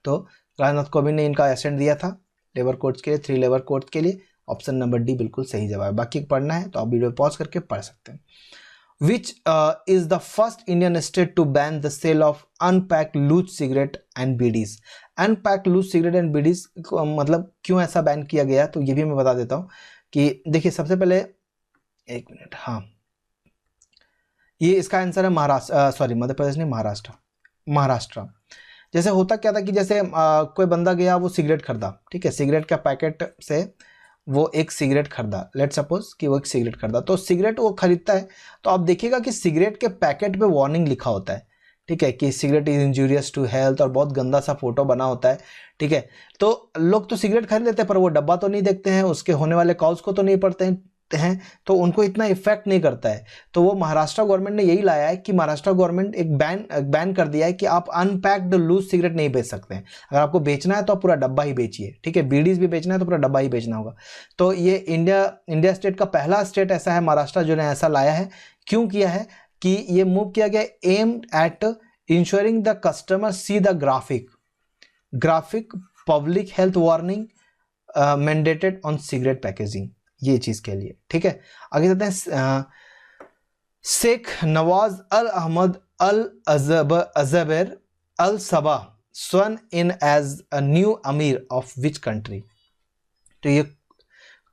तो राजनाथ कोविंद ने इनका एसेंट दिया था लेबर कोड्स के लिए, 3 लेबर कोड्स के लिए। ऑप्शन नंबर डी बिल्कुल सही जवाब है। बाकी पढ़ना है तो आप वीडियो पॉज करके पढ़ सकते हैं। Which is the first Indian state to ban the sale of unpacked loose cigarette and BDs? Unpacked loose cigarette and BDs मतलब क्यों ऐसा बैन किया गया, तो ये भी मैं बता देता हूँ कि देखिए सबसे पहले, एक मिनट, हाँ, ये इसका आंसर है महाराष्ट्र, मध्य प्रदेश नहीं, महाराष्ट्र। जैसे होता क्या था कि जैसे कोई बंदा गया, वो सिगरेट खरीदा, ठीक है, सिगरेट का पैकेट से वो एक सिगरेट खरीदा, लेट सपोज कि वो एक सिगरेट खरीदा, तो सिगरेट वो खरीदता है, तो आप देखिएगा कि सिगरेट के पैकेट पे वार्निंग लिखा होता है, ठीक है, कि cigarette is injurious to health, और बहुत गंदा सा फोटो बना होता है, ठीक है। तो लोग तो सिगरेट खरीद लेते हैं पर वो डब्बा तो नहीं देखते हैं, उसके होने वाले कॉज को तो नहीं पढ़ते हैं, तो उनको इतना इफेक्ट नहीं करता है। तो वो महाराष्ट्र गवर्नमेंट ने यही लाया है कि महाराष्ट्र गवर्नमेंट एक बैन कर दिया है कि आप अनपैक्ड लूज सिगरेट नहीं बेच सकते हैं। अगर आपको बेचना है तो आप पूरा डब्बा ही बेचिए, ठीक है, बीडीज भी बेचना है तो पूरा डब्बा ही बेचना होगा। तो ये इंडिया स्टेट का पहला स्टेट ऐसा है, महाराष्ट्र, जो ने ऐसा लाया है। क्यों किया है कि ये मूव किया गया aimed at ensuring the customer see the graphic public health warning mandated on cigarette packaging, ये चीज के लिए, ठीक है। आगे चलते हैं। शेख नवाज अल अहमद अल अजबर अल सबा स्वन इन एज अ न्यू अमीर ऑफ विच कंट्री? तो ये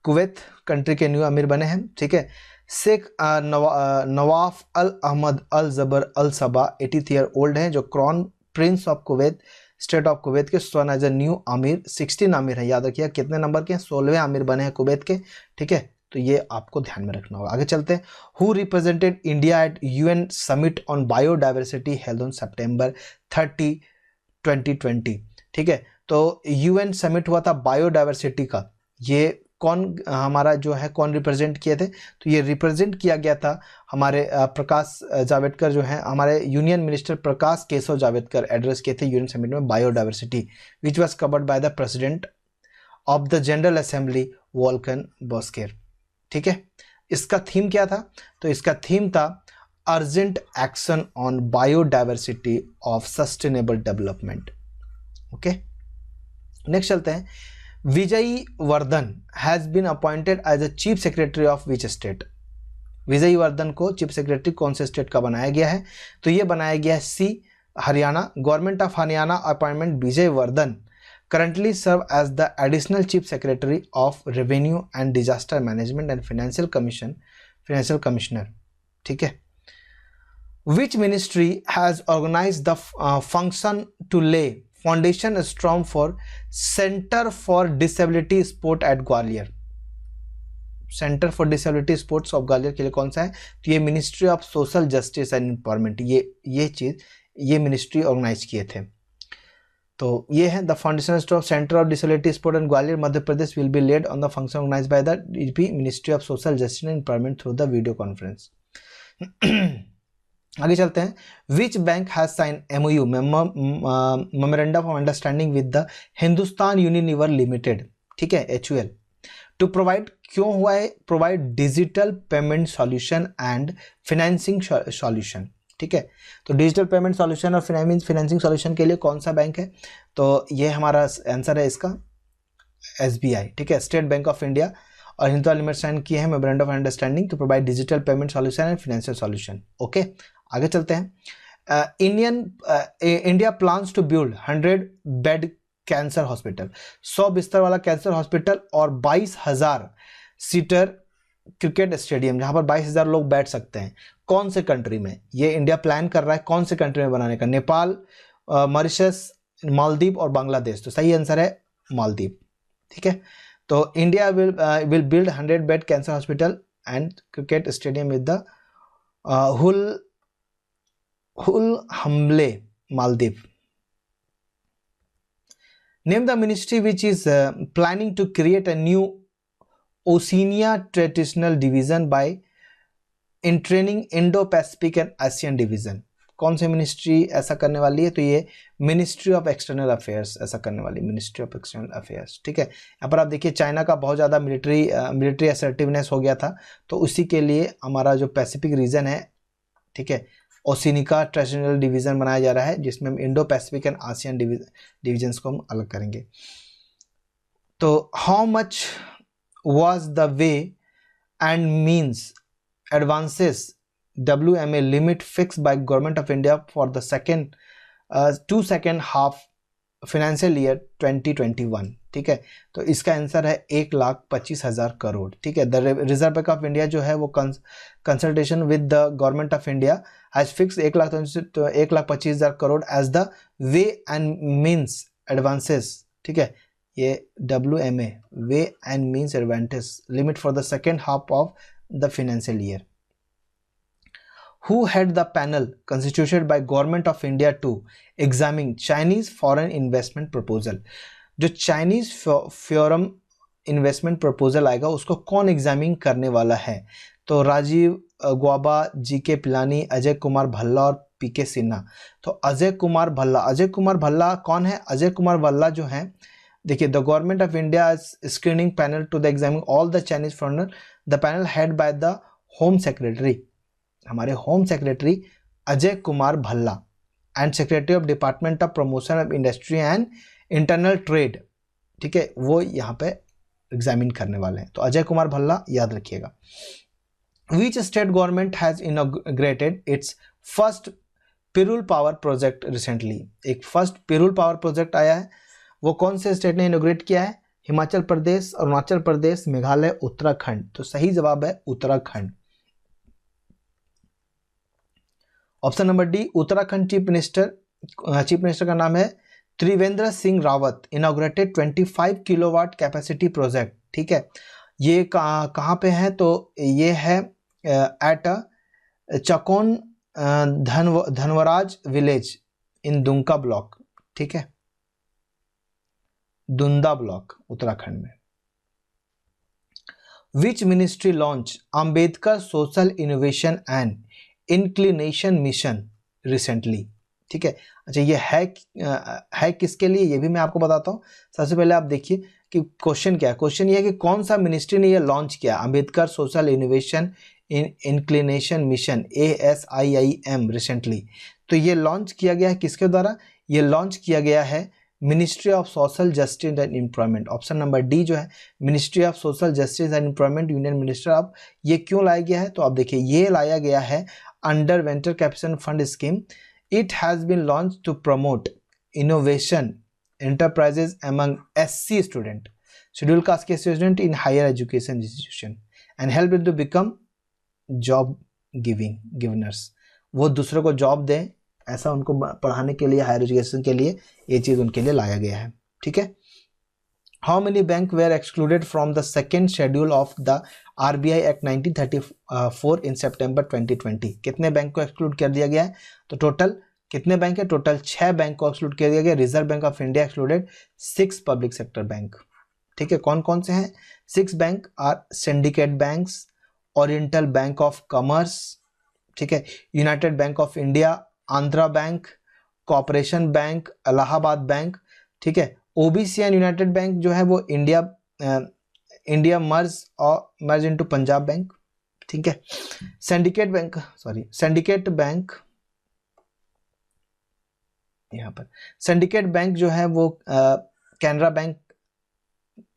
कुवैत कंट्री के न्यू अमीर बने हैं, ठीक है। शेख नवाफ अल अहमद अल जबर अल सबा 80 ईयर ओल्ड हैं, जो crown Prince of Kuwait, state of Kuwait के, स्वर्ण एज ए न्यू अमीर, 16 अमीर है, याद रखिए कितने नंबर के हैं, 16वें अमीर बने हैं कुवैत के, ठीक है। तो ये आपको ध्यान में रखना होगा। आगे चलते हैं। Who represented India at UN summit on biodiversity held on September 30, 2020, ठीक है। तो UN समिट हुआ था बायोडाइवर्सिटी का, ये कौन हमारा जो है कौन रिप्रेजेंट किए थे? तो ये रिप्रेजेंट किया गया था हमारे प्रकाश जावड़ेकर, जो है हमारे union minister Prakash Keshav Javadekar address किए थे यूएन समिट में biodiversity, which was covered by the president of the general assembly Volkan Bozkir, ठीक है। इसका थीम क्या था? तो इसका थीम था urgent action on biodiversity of sustainable development, okay. Next चलते हैं। Vijayi Vardhan has been appointed as a chief secretary of which state? Vijayi Vardhan को चीफ सेक्रेटरी कौन से स्टेट का बनाया गया है? तो ये बनाया गया है सी Haryana, Government of Haryana appointment Vijay Vardhan currently serve as the additional chief secretary of revenue and disaster management and financial commissioner. ठीक है. Which ministry has organized the function to lay foundation stone for Center for Disability Sport at Gwalior? Centre for disability sports of Gwalior के लिए कौन सा है? तो ये Ministry of Social Justice and Empowerment, ये मिनिस्ट्री ऑर्गेनाइज किए थे. तो ये है the foundation of centre of disability sport and Gwalior Madhya Pradesh will be laid on the function organise by the DP Ministry of Social Justice and Empowerment through the video conference. आगे चलते हैं. Which bank has sign MOU memorandum of understanding with the Hindustan Unilever limited, ठीक है, HUL, टू प्रोवाइड, क्यों हुआ है? Provide digital payment solution and financing solution. ठीक है, तो डिजिटल पेमेंट सॉल्यूशन और फाइनेंसिंग सॉल्यूशन के लिए कौन सा बैंक है? तो ये हमारा आंसर है इसका SBI. ठीक है, स्टेट बैंक ऑफ इंडिया और हिंदुस्तान लिमिटेड साइन किए हैं memorandum of understanding to provide digital payment solution and financial solution. Okay, आगे चलते हैं. India plans to build 100 bed cancer hospital, 100 बिस्तर वाला कैंसर हॉस्पिटल और 22,000 सीटर क्रिकेट स्टेडियम जहां पर 22,000 लोग बैठ सकते हैं. कौन से कंट्री में ये इंडिया प्लान कर रहा है? कौन से कंट्री में बनाने का? नेपाल, मॉरिशस, मालदीव और बांग्लादेश. तो सही आंसर है मालदीव. ठीक है, तो India will build 100 bed cancer hospital and cricket stadium with the Hulhumale, Maldives. Name the ministry which is planning to create a new Oceania traditional division by training Indo-Pacific and ASEAN division. कौन सी मिनिस्ट्री ऐसा करने वाली है? तो ये मिनिस्ट्री ऑफ एक्सटर्नल अफेयर्स ऐसा करने वाली, मिनिस्ट्री ऑफ एक्सटर्नल अफेयर्स. ठीक है, यहाँ पर आप देखिए चाइना का बहुत ज़्यादा मिलिट्री असर्टिवनेस हो गया था, तो उसी के लिए हमारा जो पैसिफिक रीजन है, ठीक है, ओशिनिका ट्रेडिशनल डिवीजन बनाया जा रहा है जिसमें हम Indo Pacific and ASEAN divisions को हम अलग करेंगे. तो how much was the way and means advances WMA limit fix by government of India for the second half financial year 2021. ठीक है, तो इसका आंसर है 1,25,000 करोड़. ठीक है, the Reserve bank of India जो है वो consultation with the government of India has fix 1,25,000 crore as the way and means advances. ठीक है, ये WMA way and means advances limit for the second half of the financial year. Who had the panel constituted by Government of India to examine Chinese foreign investment proposal? जो चाइनीज फॉरेन इन्वेस्टमेंट प्रपोजल आएगा उसको कौन एग्जामिन करने वाला है? तो राजीव गौबा, GK पिलानी, अजय कुमार भल्ला और PK सिन्हा. तो अजय कुमार भल्ला कौन है? अजय कुमार भल्ला जो है, देखिए, the government of India screening panel to the examine all the Chinese foreigner, the panel head by the home secretary, हमारे home secretary Ajay Kumar Bhalla and secretary of department of promotion of industry and internal trade. ठीक है, वो यहाँ पे एग्जामिन करने वाले हैं. तो अजय कुमार भल्ला याद रखिएगा. Which state government has inaugurated it's first पिरुल पावर प्रोजेक्ट रिसेंटली? एक फर्स्ट पिरुल पावर प्रोजेक्ट आया है, वो कौन से स्टेट ने इनॉग्रेट किया है? हिमाचल प्रदेश, अरुणाचल प्रदेश, मेघालय, उत्तराखंड. तो सही जवाब है Uttarakhand. Option number D, Uttarakhand chief minister का नाम है Trivendra Singh Rawat inaugurated 25 kilowatt capacity project. ठीक है, ये कहाँ पे है? तो ये है at Chakon Dhanwraj village in Dumka block. ठीक है, दुंदा ब्लॉक उत्तराखंड में. Which ministry launch Ambedkar social innovation and inclination mission recently? ठीक है, अच्छा, ये है किसके लिए, ये भी मैं आपको बताता हूँ. सबसे पहले आप देखिए कि क्वेश्चन क्या है. क्वेश्चन ये है कि कौन सा मिनिस्ट्री ने ये लॉन्च किया Ambedkar social innovation inclination mission ASIIM recently. तो ये लॉन्च किया गया है किसके द्वारा? ये लॉन्च किया गया है ministry of Social Justice and employment. Option number D जो है ministry of Social Justice and employment union minister of. ये क्यों लाया गया है? तो आप देखिए, ये लाया गया है under venture capital fund scheme It has been launched to promote innovation enterprises among SC student, scheduled caste के student in higher education institution, and help them to become job givers. वो दूसरों को जॉब दें, ऐसा उनको पढ़ाने के लिए, हायर एजुकेशन के लिए ये चीज़ उनके लिए लाया गया है. ठीक है. How many banks were excluded from the second schedule of the RBI Act 1934 in September 2020? कितने बैंक को एक्सक्लूड कर दिया गया है? तो टोटल कितने बैंक है? टोटल 6 बैंक को एक्सक्लूड कर दिया गया. Reserve bank of India excluded 6 public sector bank. ठीक है. कौन कौन से हैं? 6 bank are Syndicate banks, Oriental Bank of Commerce, ठीक है, United Bank of India, Andhra Bank, Corporation Bank, Allahabad Bank. ठीक है. ओबीसी एंड यूनाइटेड बैंक जो है वो India merge into Punjab bank. ठीक है. सिंडिकेट बैंक यहाँ पर सिंडिकेट बैंक जो है वो कैनरा बैंक,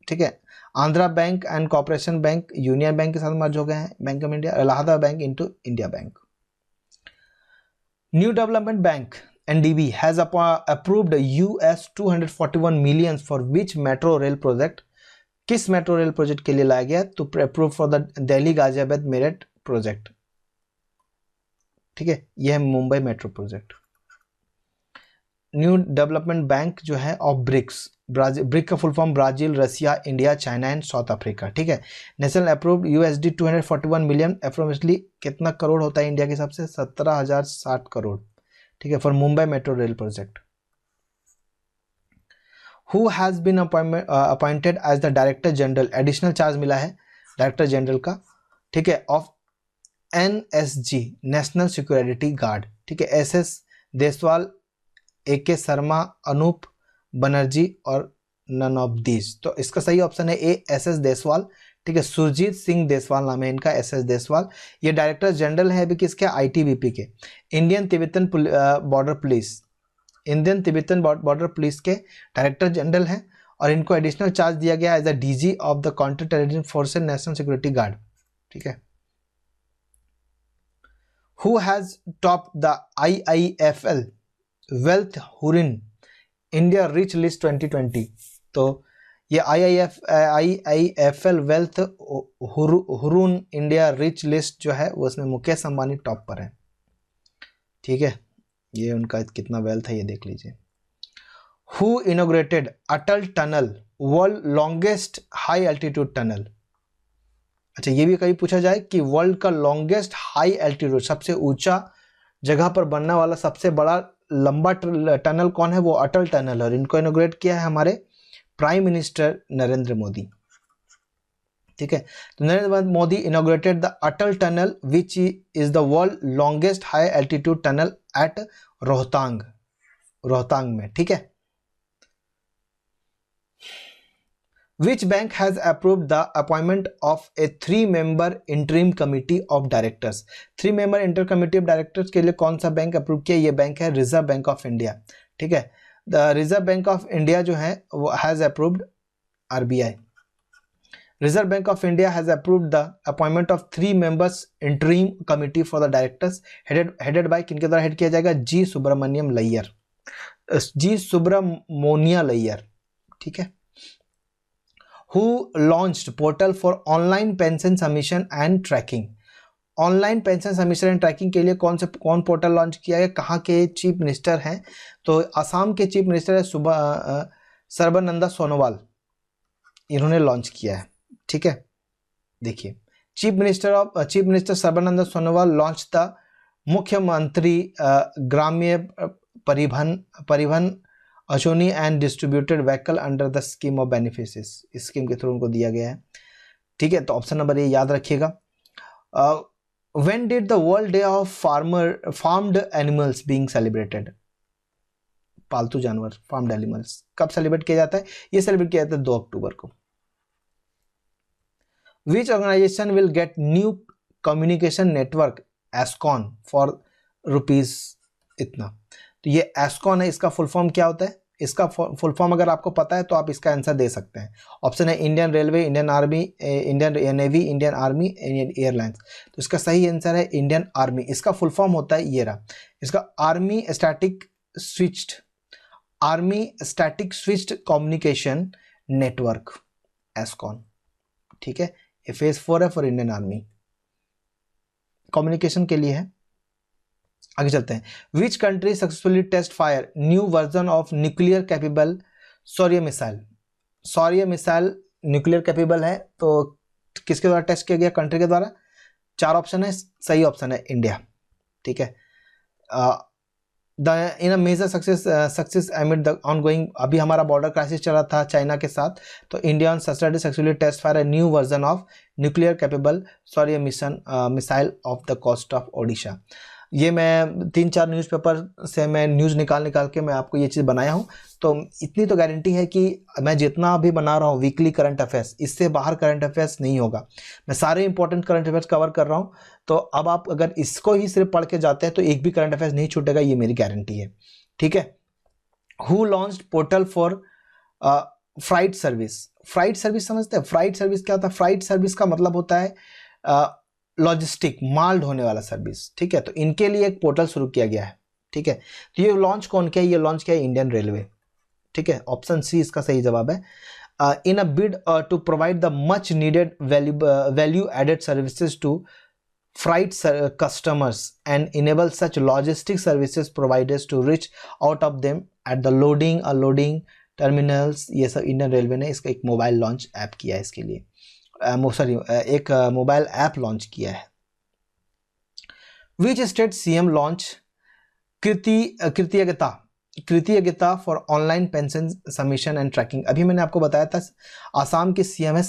ठीक है, Andhra bank and corporation bank union bank के साथ मर्ज हो गए हैं, bank of India, Allahabad bank into India bank. New Development bank NDB has approved US 241 million for which metro rail project? किस मेट्रो रेल प्रोजेक्ट के लिए लाया गया? तो approve for the Delhi Ghaziabad Meerut project. ठीक है. यह है Mumbai metro project. New Development Bank जो है ऑफ ब्रिक्स, ब्रिक का full form Brazil, Russia, India, China and South Africa. ठीक है. National approved USD 241 million, approximately कितना करोड़ होता है इंडिया के हिसाब से? 17,060 करोड़. ठीक है. For Mumbai metro rail project. Who has been appointed as the director general, additional charge मिला है डायरेक्टर जनरल का. ठीक है. Of NSG National security guard. ठीक है. SS देसवाल, AK शर्मा, अनूप बनर्जी और नन ऑफ दिस. तो इसका सही ऑप्शन है A, SS देसवाल. ठीक है. सुरजीत सिंह देसवाल नाम है इनका, SS देसवाल. ये डायरेक्टर जनरल है अभी किसके? ITBP के, Indian Tibetan border police, Indian Tibetan border police के डायरेक्टर जनरल हैं. और इनको एडिशनल चार्ज दिया गया as a DG of the counter terrorism forces national security guard. ठीक है. Who has top the IIFL wealth Hurun India rich list 2020? तो ये IIFL wealth Hurun India rich list जो है वो उसमें मुकेश अंबानी टॉप पर है. ठीक है. ये उनका कितना वेल्थ है ये देख लीजिए. Who inaugurated Atal tunnel, world longest high altitude tunnel? अच्छा, ये भी कभी पूछा जाए कि वर्ल्ड का लॉन्गेस्ट हाई एल्टीट्यूड, सबसे ऊंचा जगह पर बनने वाला सबसे बड़ा लंबा टनल कौन है? वो अटल टनल. और इनको इनॉग्रेट किया है हमारे प्राइम मिनिस्टर नरेंद्र मोदी. ठीक है. तो Narendra Modi inaugurated the Atal tunnel which is the world longest high altitude tunnel eight Rohtang में. ठीक है. Which bank has approved the appointment of a 3-member interim committee of directors? 3-member inter committee of directors के लिए कौन सा बैंक अप्रूव किया? ये बैंक है रिजर्व बैंक ऑफ इंडिया. ठीक है. The Reserve bank of India जो है वो has approved RBI. Reserve bank of India has approved the appointment of 3 members interim committee for the directors headed by, किनके द्वारा हेड किया जाएगा? G सुब्रमोनिया लैयर. ठीक है. Who launched portal for online pension submission and tracking? Online pension submission and tracking के लिए कौन पोर्टल लॉन्च किया है? कहाँ के चीफ मिनिस्टर हैं? तो असम के चीफ मिनिस्टर है सर्बानंद सोनोवाल, इन्होंने लॉन्च किया है. ठीक है. देखिए, chief minister Sarbananda Sonowal launch the Mukhyamantri Gramya Paribahan Achoni and distributed vehicle under the scheme of beneficiaries. इस स्कीम के थ्रू उनको दिया गया है. ठीक है. तो ऑप्शन नंबर ये याद रखिएगा. When did the World Day of Farmed Animals being celebrated? पालतू जानवर, फार्म्ड एनिमल्स, कब सेलिब्रेट किया जाता है? ये सेलिब्रेट किया जाता है 2 अक्टूबर को. Which organization will get new communication network ASCON for rupees इतना? तो ये ASCON है, इसका फुल फॉर्म क्या होता है? इसका फुल फॉर्म अगर आपको पता है तो आप इसका आंसर दे सकते हैं। ऑप्शन है Indian railway, Indian army, Indian navy, Indian army, Indian airlines. तो इसका सही आंसर है इंडियन आर्मी। इसका फुल फॉर्म होता है ये रहा, इसका army static switched communication network, ASCON. ठीक है, ये फेज 4 है फॉर इंडियन आर्मी, कम्युनिकेशन के लिए है। आगे चलते हैं। Which country successfully test fire new version of nuclear capable Shaurya missile. Shaurya missile nuclear capable है, तो किसके द्वारा टेस्ट किया गया, कंट्री के द्वारा। 4 ऑप्शन है, सही ऑप्शन है इंडिया। ठीक है, in a major success amid the ongoing, अभी हमारा बॉर्डर क्राइसिस चला था चाइना के साथ, तो India on Saturday successfully test fire a new version of nuclear capable Shaurya missile off the coast of Odisha. ये मैं 3-4 न्यूज़पेपर से मैं न्यूज़ निकाल के मैं आपको ये चीज़ बनाया हूँ। तो इतनी तो गारंटी है कि मैं जितना अभी बना रहा हूँ वीकली करंट अफेयर्स, इससे बाहर करंट अफेयर्स नहीं होगा। मैं सारे इंपॉर्टेंट करंट अफेयर्स कवर कर रहा हूँ। तो अब आप अगर इसको ही सिर्फ पढ़ के जाते हैं तो एक भी करंट अफेयर्स नहीं छूटेगा, ये मेरी गारंटी है। ठीक है। Who launched portal for freight service. Freight service समझते हैं? फ्राइट सर्विस क्या होता है? फ्राइट सर्विस का मतलब होता है लॉजिस्टिक, माल ढोने वाला सर्विस। ठीक है, तो इनके लिए एक पोर्टल शुरू किया गया है। ठीक है, तो ये लॉन्च कौन किया? ये लॉन्च किया है इंडियन रेलवे। ठीक है, ऑप्शन सी इसका सही जवाब है। In a bid to provide the much needed value added services to freight customers and enable such logistic services providers to reach out of them at the loading, unloading terminals। ये सब इंडियन रेलवे ने इसका एक मोबाइल लॉन्च ऐप किया है इसके लिए, एक मोबाइल ऐप लॉन्च किया है। Which state CM launch Kritagyata for online pension submission and tracking. अभी मैंने आपको बताया था आसाम के सीएम है,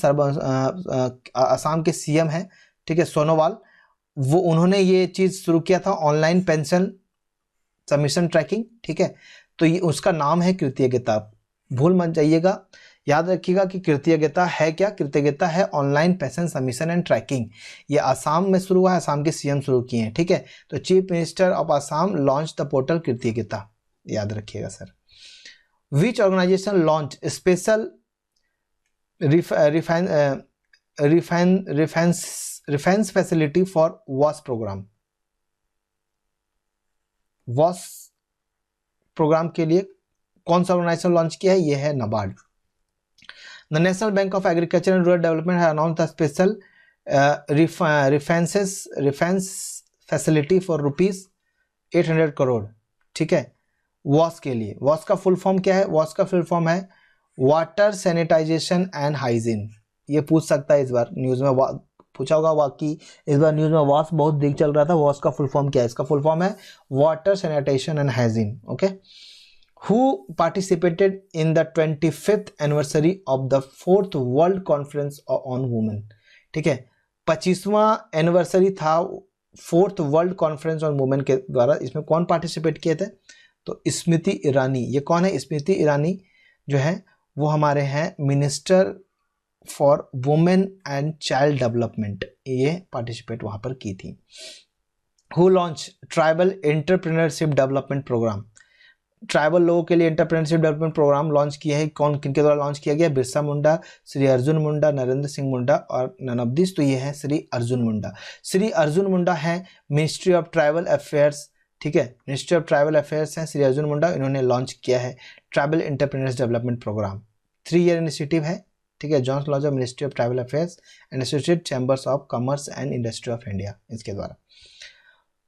आसाम के सीएम है, ठीक है, सोनोवाल। वो उन्होंने ये चीज़ शुरू किया था, ऑनलाइन पेंशन सबमिशन ट्रैकिंग। ठीक है, तो ये उसका नाम है कृतज्ञता। भूल मत जाइएगा, याद रखिएगा कि कृतज्ञता है क्या? कृतज्ञता है online pension submission and tracking. ये आसाम में शुरू हुआ है, आसाम के सीएम शुरू किए हैं। ठीक है, तो chief minister of Assam launch the portal Kritagyata, याद रखिएगा sir. Which organisation launch special refinance facility for वॉस प्रोग्राम। वॉस प्रोग्राम के लिए कौन सा ऑर्गेनाइजेशन लॉन्च किया है? ये है NABARD. The national bank of agriculture and rural development है announce the special refinance facility for ₹800 crore. ठीक है, वॉस के लिए। वॉस का फुल फॉर्म क्या है? वॉस का फुल फॉर्म है वाटर सैनिटाइजेशन एंड हाइजीन। ये पूछ सकता है, इस बार न्यूज़ में पूछा होगा वाकई, इस बार न्यूज़ में वॉस बहुत दिख चल रहा था। वॉस का फुल फॉर्म क्या है? इसका फुल फॉर्म है water sanitation and hygiene. Okay. Who participated in the 25th anniversary of the 4th World Conference on Women? ठीक है, 25वां एनिवर्सरी था 4th world conference on women के द्वारा। इसमें कौन पार्टिसिपेट किए थे? तो स्मृति ईरानी। ये कौन है? स्मृति ईरानी जो है वो हमारे हैं minister for women and child development, ये पार्टिसिपेट वहाँ पर की थी। Who launched tribal entrepreneurship development programme. Tribal लोगों के लिए एंटरप्रेन्योरशिप डेवलपमेंट प्रोग्राम लॉन्च किया है। कौन किनके द्वारा लॉन्च किया गया? बिरसा मुंडा, श्री अर्जुन मुंडा, नरेंद्र सिंह मुंडा और नन ऑफ दिस। तो ये है श्री अर्जुन मुंडा। श्री अर्जुन मुंडा है मिनिस्ट्री ऑफ ट्राइबल अफेयर्स। ठीक है, मिनिस्ट्री ऑफ ट्राइबल अफेयर्स हैं श्री अर्जुन मुंडा। इन्होंने लॉन्च किया है tribal entrepreneurs development programme. 3 year initiative है। ठीक है, joint launch of ministry of tribal affairs and associated chambers of commerce and industry of India, इसके द्वारा।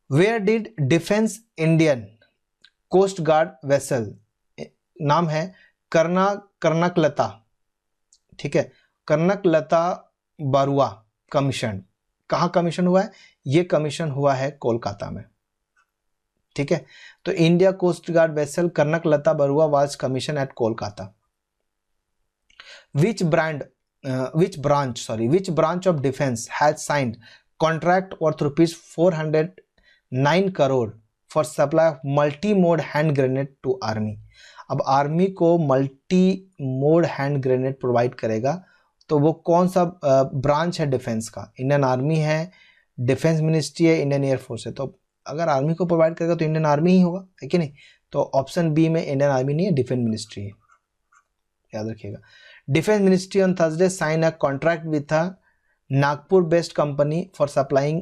Where did defence Indian coast guard vessel, नाम है कर्नकलता। ठीक है, कर्नकलता बरुआ कमीशन। कहाँ कमीशन हुआ है? ये कमीशन हुआ है कोलकाता में। ठीक है, तो India coast guard vessel Kanaklata Barua was commission at Kolkata. which branch of defense has signed contract worth ₹409 crore for supply of multi-mode hand grenade to army। अब आर्मी को multi mode hand grenade provide करेगा, तो वो कौन सा ब्रांच है डिफेंस का? इंडियन आर्मी है, डिफेंस मिनिस्ट्री है, इंडियन एयरफोर्स है। तो अगर आर्मी को प्रोवाइड करेगा तो इंडियन आर्मी ही होगा, है कि नहीं? तो ऑप्शन बी में इंडियन आर्मी नहीं है, डिफेंस मिनिस्ट्री है, याद रखिएगा। Defence ministry on Thursday sign a contract with a Nagpur based company for supplying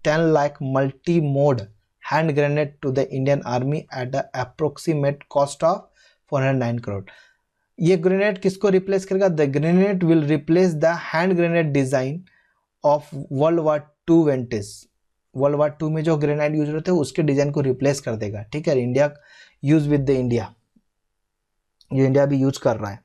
10 lakh multi mode hand grenade to the Indian army at the approximate cost of 409 crore. ये ग्रेनेड किसको रिप्लेस करेगा? The grenade will replace the hand grenade design of world war 2 vintage. World war 2 में जो ग्रेनेड यूज होते हैं उसके डिजाइन को रिप्लेस कर देगा, ठीक है। India use with the India, जो इंडिया भी यूज कर रहा है।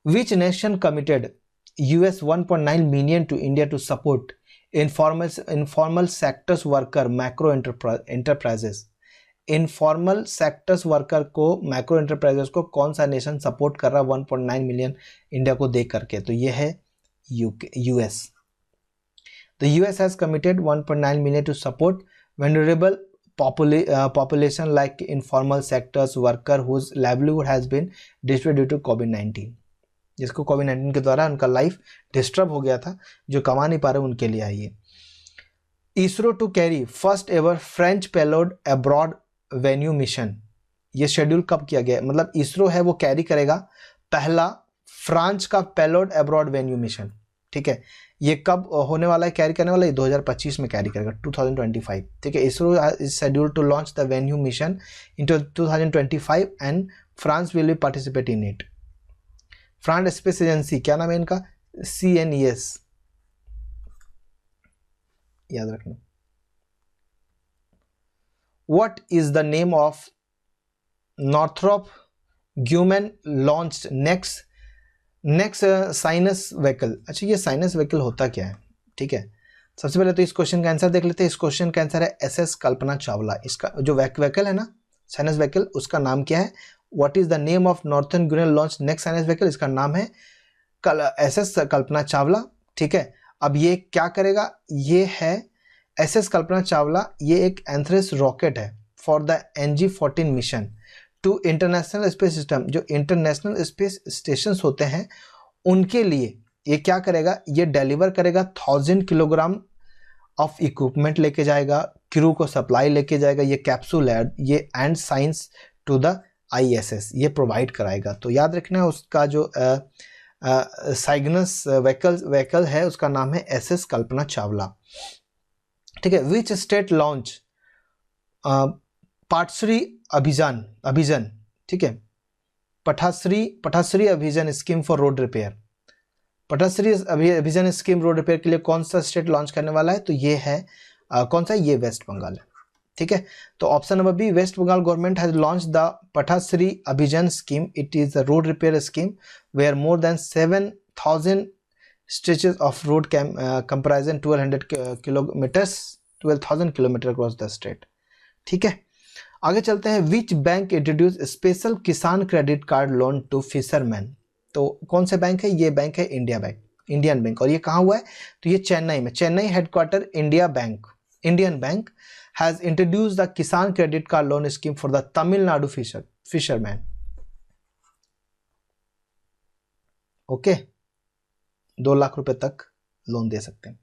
Which nation committed US 1.9 million to India to support informal sectors worker macro enterprises. Informal sectors worker को, मैक्रो एंटरप्राइजेस को कौन सा नेशन सपोर्ट कर रहा है 1.9 मिलियन इंडिया को दे करके? तो ये है US। The US has committed 1.9 million to support vulnerable population like informal sectors worker whose livelihood has been destroyed due to COVID-19, जिसको COVID-19 के द्वारा उनका लाइफ डिस्टर्ब हो गया था, जो कमा नहीं पा रहे उनके लिए आई है। ISRO to carry first ever French payload aboard Venus mission. ये शेड्यूल कब किया गया? मतलब इसरो है वो कैरी करेगा पहला फ्रांस का पेलोड अब्रॉड वेन्यू मिशन, ठीक है। ये कब होने वाला है, कैरी करने वाला है? 2025 में कैरी करेगा, 2025, ठीक है। ISRO is scheduled to launch the Venus mission in 2025 and France will be participate in it. France space agency, क्या नाम है इनका? CNES, याद रखना। What is the name of Northrop Grumman launch next Cygnus vehicle. अच्छा, ये साइनस व्हीकल होता क्या है, ठीक है। सबसे पहले तो इस क्वेश्चन का आंसर देख लेते हैं। इस क्वेश्चन का आंसर है SS कल्पना चावला। इसका जो व्हीकल है ना, साइनस व्हीकल, उसका नाम क्या है? What is the name of northern Grumman launch next Cygnus vehicle? इसका नाम है SS कल्पना चावला, ठीक है। अब ये क्या करेगा? ये है SS कल्पना चावला, ये एक एंथ्रेस रॉकेट है for the NG-14 mission to international space system. जो इंटरनेशनल स्पेस स्टेशन होते हैं उनके लिए ये क्या करेगा? ये डिलीवर करेगा 1000 किलोग्राम ऑफ इक्विपमेंट लेके जाएगा, क्रू को सप्लाई लेके जाएगा, ये कैप्सूल है, ये and science to the ISS ये प्रोवाइड कराएगा। तो याद रखना है उसका जो साइग्नस व्हीकल है उसका नाम है SS कल्पना चावला, ठीक है। विच स्टेट लॉन्च पाठश्री अभियान, ठीक है। पठाश्री Abhiyan scheme for road repair. पठाश्री Abhiyan scheme road repair के लिए कौन सा स्टेट लॉन्च करने वाला है? तो ये है कौन सा? ये वेस्ट बंगाल है, ठीक है। तो option number B, West Bengal government has launch the Pathashree Abhiyan scheme. It is a road repair scheme where more than 7000 stretches of road comprising 12,000 kilometre across the state, ठीक है। आगे चलते हैं। Which bank introduce special Kisan credit card loan to fisherman. तो कौन से बैंक है? ये बैंक है इंडियन बैंक। और ये कहाँ हुआ है? तो ये चेन्नई में, Chennai headquarter Indian bank has introduce the Kisan credit card loan scheme for the Tamil Nadu fisherman. Okay, 2 lakh रुपए तक लोन दे सकते हैं।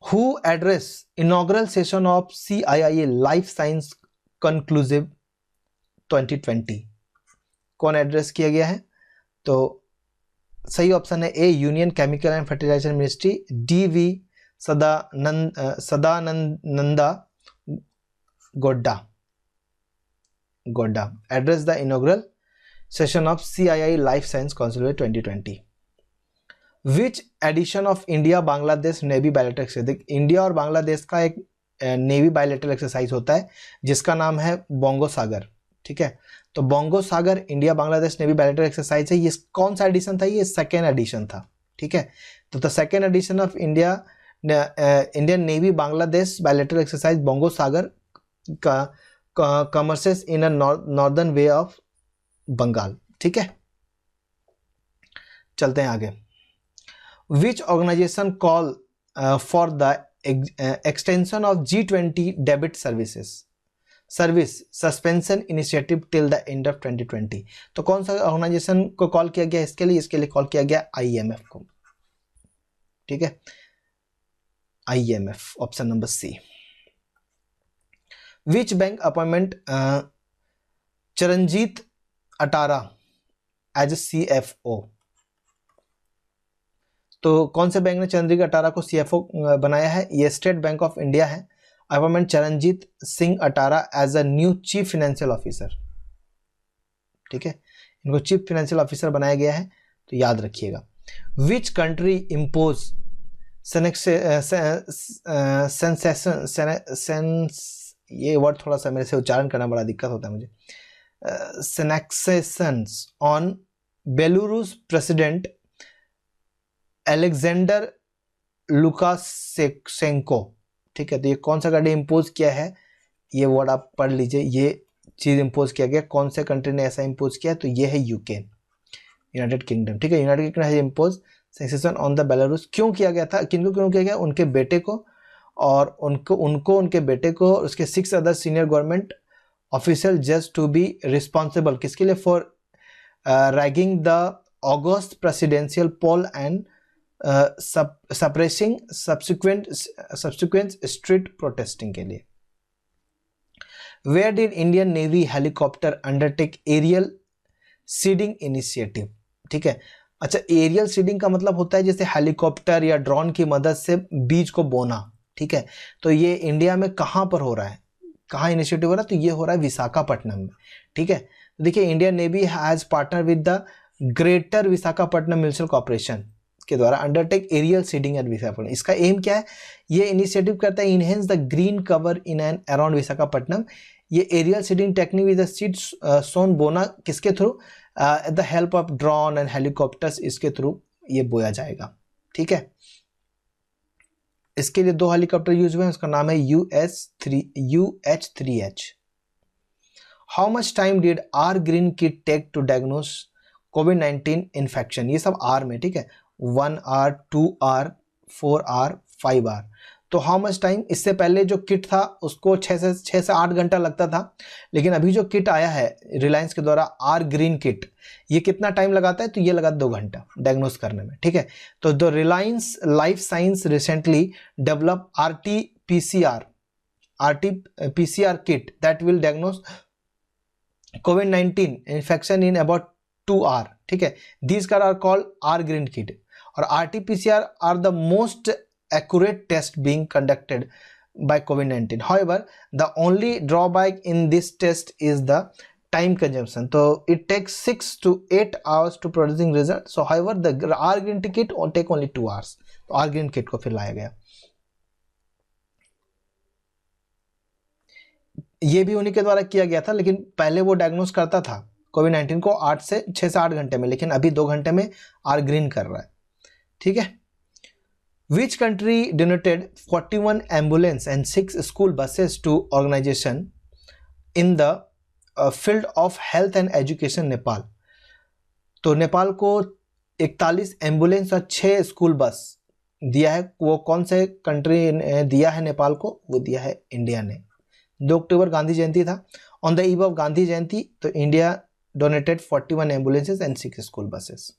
Who address inaugural session of CII Life Science Conclusive 2020? कौन एड्रेस किया गया है? तो सही ऑप्शन है A, union chemical and fertiliser ministry, DV Sadananda Gowda address the inaugural session of CII life science conclave 2020। Which edition of India Bangladesh navy bilateral exercise. India और बांग्लादेश का एक नेवी बायलैटरल एक्सरसाइज होता है जिसका नाम है बोंगो सागर, ठीक है। तो Bongo Sagar India Bangladesh navy bilateral exercise है। ये कौन सा एडिशन था? ये सेकेंड एडिशन था, ठीक है। तो the second edition of Indian navy Bangladesh bilateral exercise Bongo Sagar का commences in a northern bay of Bengal, ठीक है। चलते हैं आगे। Which organization call for the extension of G20 debit service suspension initiative till the end of 2020? तो कौन सा ऑर्गेनाइजेशन को कॉल किया गया इसके लिए कॉल किया गया IMF को, ठीक है। IMF option number C। Which bank appointment Charanjit Attra as a CFO। तो कौन से बैंक ने चंद्रिक अटारा को CFO बनाया है? ये स्टेट बैंक ऑफ इंडिया है। Appointment Charanjit Singh Attra as a new chief financial officer. ठीक है, इनको चीफ फाइनेंशियल ऑफिसर बनाया गया है, तो याद रखिएगा। विच कंट्री इम्पोज ये वर्ड थोड़ा सा मेरे से उच्चारण करना बड़ा दिक्कत होता है मुझे। Sanctions on Belarus president Alexander Lukashenko. ठीक है, तो ये कौन सा कंट्री इम्पोज किया है, ये वर्ड आप पढ़ लीजिए। ये चीज इम्पोज किया गया, कौन से कंट्री ने ऐसा इम्पोज किया? तो ये है यूके, यूनाइटेड किंगडम। ठीक है, United kingdom has impose sanction on the Belarus. क्यों किया गया था, किनको क्यों किया गया? उनके बेटे को और उनके बेटे को, उसके 6 other senior government official just to be responsible किसके लिए? For rigging the August presidential poll and suppressing subsequent street protesting के लिए। Where did Indian navy helicopter undertake aerial seeding initiative? ठीक है, अच्छा, एरियल सीडिंग का मतलब होता है जैसे हेलीकॉप्टर या ड्रोन की मदद से बीज को बोना। ठीक है, तो ये इंडिया में कहाँ पर हो रहा है, कहाँ इनिशिएटिव हो रहा है? तो ये हो रहा है विशाखापट्टनम में। ठीक है, तो देखिए Indian navy has partner with the greater Visakhapatnam municipal corporation के द्वारा undertake aerial seeding at Visakhapatnam. इसका एम क्या है? ये इनिशिएटिव करता है enhance the green cover in and around Visakhapatnam. ये aerial seeding technique with the seed sown बोना किसके through? The help of drone and helicopters, इसके थ्रू ये बोया जाएगा। ठीक है, इसके लिए 2 हेलीकॉप्टर यूज हुए हैं, उसका नाम है UH-3H। How much time did R green kit take to diagnose कोविड-19 इन्फेक्शन? ये सब आर में। ठीक है, 1 आर, 2 आर, 4 आर, 5 आर। तो हाउ मच टाइम? इससे पहले जो किट था उसको 6 से 8 घंटा लगता था, लेकिन अभी जो किट आया है रिलायंस के द्वारा आर ग्रीन किट, ये कितना टाइम लगाता है? तो ये लगा 2 घंटा डायग्नोस करने में। ठीक है, तो the Reliance life science recently develop RT-PCR kit that will diagnose COVID-19 infection in about 2 hour. ठीक है, these car are called R green kit. और RT-PCR are the most accurate test being conducted by COVID-19. However, the only drawback in this test is the time consumption. So it takes 6 to 8 hours to producing result. So however, the R green kit will take only 2 hours. तो R green kit को फिर लाया गया। ये भी उन्हीं के द्वारा किया गया था, लेकिन पहले वो डायग्नोस करता था कोविड-19 को 6 से 8 घंटे में, लेकिन अभी 2 घंटे में R ग्रीन कर रहा है। ठीक है, Which country donated 41 ambulance and 6 school buses to organization in the field of health and education? Nepal. तो नेपाल को 41 एम्बुलेंस और 6 स्कूल बस दिया है। वो कौन से कंट्री ने दिया है नेपाल को? वो दिया है इंडिया ने। 2 अक्टूबर गांधी जयंती था। On the eve of Gandhi Jayanti तो India donated 41 ambulances and 6 school buses.